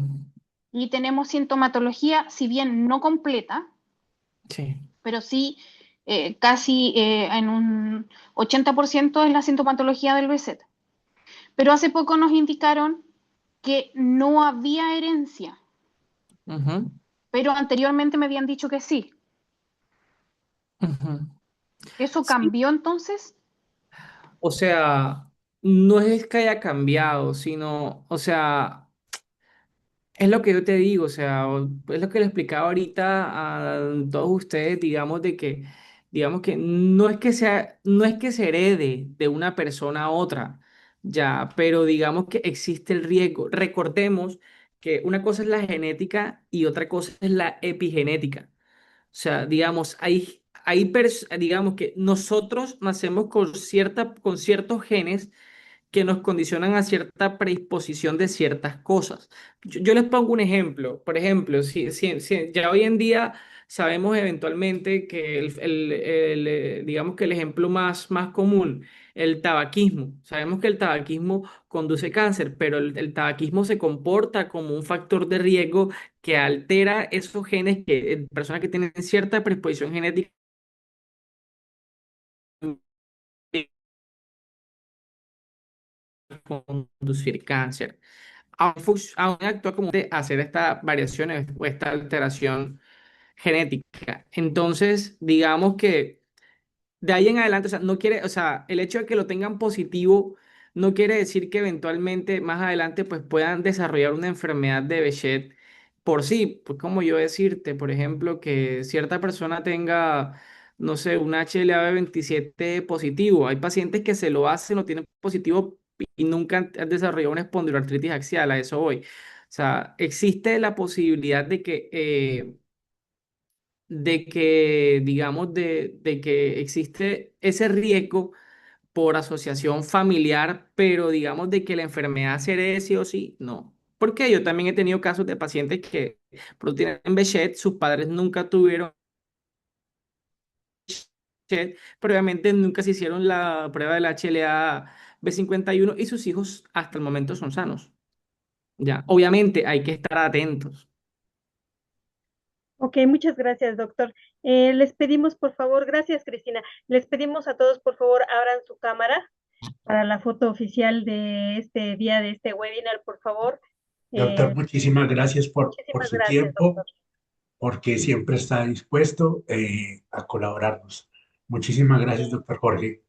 y tenemos sintomatología, si bien no completa, Sí. pero sí casi en un 80% es la sintomatología del Behçet. Pero hace poco nos indicaron que no había herencia, Ujú, pero anteriormente me habían dicho que sí. ujú. ¿Eso Sí, cambió entonces? o sea, no es que haya cambiado, sino, o sea, es lo que yo te digo, o sea, es lo que le explicaba ahorita a todos ustedes, digamos, digamos que no es que sea, no es que se herede de una persona a otra, ya, pero digamos que existe el riesgo. Recordemos que una cosa es la genética y otra cosa es la epigenética. O sea, digamos, digamos que nosotros nacemos con ciertos genes que nos condicionan a cierta predisposición de ciertas cosas. Yo les pongo un ejemplo. Por ejemplo, si ya hoy en día sabemos eventualmente que digamos que el ejemplo más común, el tabaquismo. Sabemos que el tabaquismo conduce cáncer, pero el tabaquismo se comporta como un factor de riesgo que altera esos genes que personas que tienen cierta predisposición genética conducir cáncer. Aún actúa como de hacer estas variaciones o esta alteración genética. Entonces, digamos que de ahí en adelante, o sea, no quiere, o sea, el hecho de que lo tengan positivo no quiere decir que eventualmente más adelante pues puedan desarrollar una enfermedad de Behçet por sí, pues como yo decirte, por ejemplo, que cierta persona tenga no sé, un HLA-B27 positivo. Hay pacientes que se lo hacen o tienen positivo y nunca han desarrollado una espondiloartritis axial, a eso voy. O sea, existe la posibilidad digamos, de que existe ese riesgo por asociación familiar, pero digamos de que la enfermedad se herede sí o sí, no. Porque yo también he tenido casos de pacientes que pero tienen Behçet, sus padres nunca tuvieron Behçet, pero obviamente nunca se hicieron la prueba del HLA-B51 y sus hijos hasta el momento son sanos. Ya, obviamente hay que estar atentos. Ok, muchas gracias, doctor. Les pedimos, por favor, gracias, Cristina. Les pedimos a todos, por favor, abran su cámara para la foto oficial de este día, de este webinar, por favor. Doctor, muchísimas gracias por Muchísimas su gracias, tiempo, doctor. porque siempre está dispuesto a colaborarnos. Muchísimas gracias, doctor Jorge.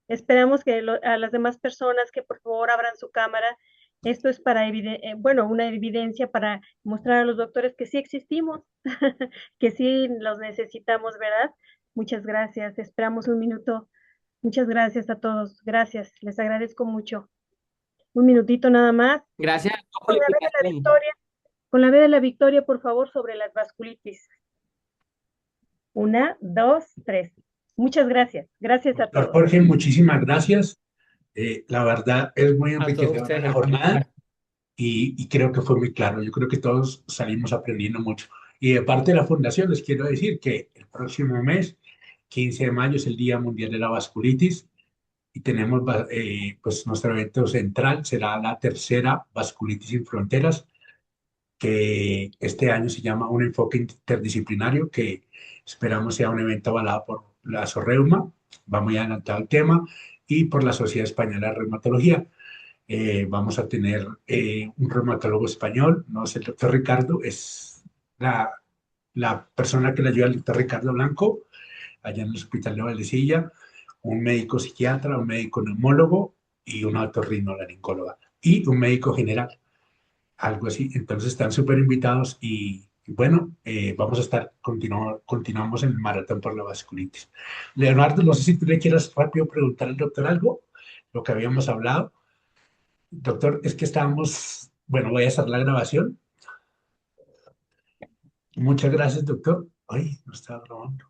Esperamos que a las demás personas que por favor abran su cámara. Esto es para, bueno, una evidencia para mostrar a los doctores que sí existimos, que sí los necesitamos, ¿verdad? Muchas gracias. Esperamos un minuto. Muchas gracias a todos. Gracias. Les agradezco mucho. Un minutito nada más. Gracias por Con la la B de la invitación. victoria, con la B de la victoria, por favor, sobre las vasculitis. Una, dos, tres. Muchas gracias. Gracias a Doctor todos. Jorge, muchísimas gracias. La verdad es muy A todos enriquecedora la ustedes. jornada y creo que fue muy claro. Yo creo que todos salimos aprendiendo mucho. Y de parte de la Fundación les quiero decir que el próximo mes, 15 de mayo, es el Día Mundial de la Vasculitis y tenemos, pues nuestro evento central será la tercera Vasculitis sin Fronteras, que este año se llama un enfoque interdisciplinario, que esperamos sea un evento avalado por la SORREUMA, va muy adelantado el tema, y por la Sociedad Española de Reumatología. Vamos a tener un reumatólogo español, no es el doctor Ricardo, es la persona que le ayuda al doctor Ricardo Blanco, allá en el Hospital de Valdecilla, un médico psiquiatra, un médico neumólogo y una otorrinolaringóloga y un médico general, algo así. Entonces están súper invitados y bueno, vamos a estar, continuamos en el maratón por la vasculitis. Leonardo, no sé si tú le quieras rápido preguntar al doctor algo, lo que habíamos hablado. Doctor, es que estábamos, bueno, voy a hacer la grabación. Muchas gracias, doctor. Ay, no estaba grabando.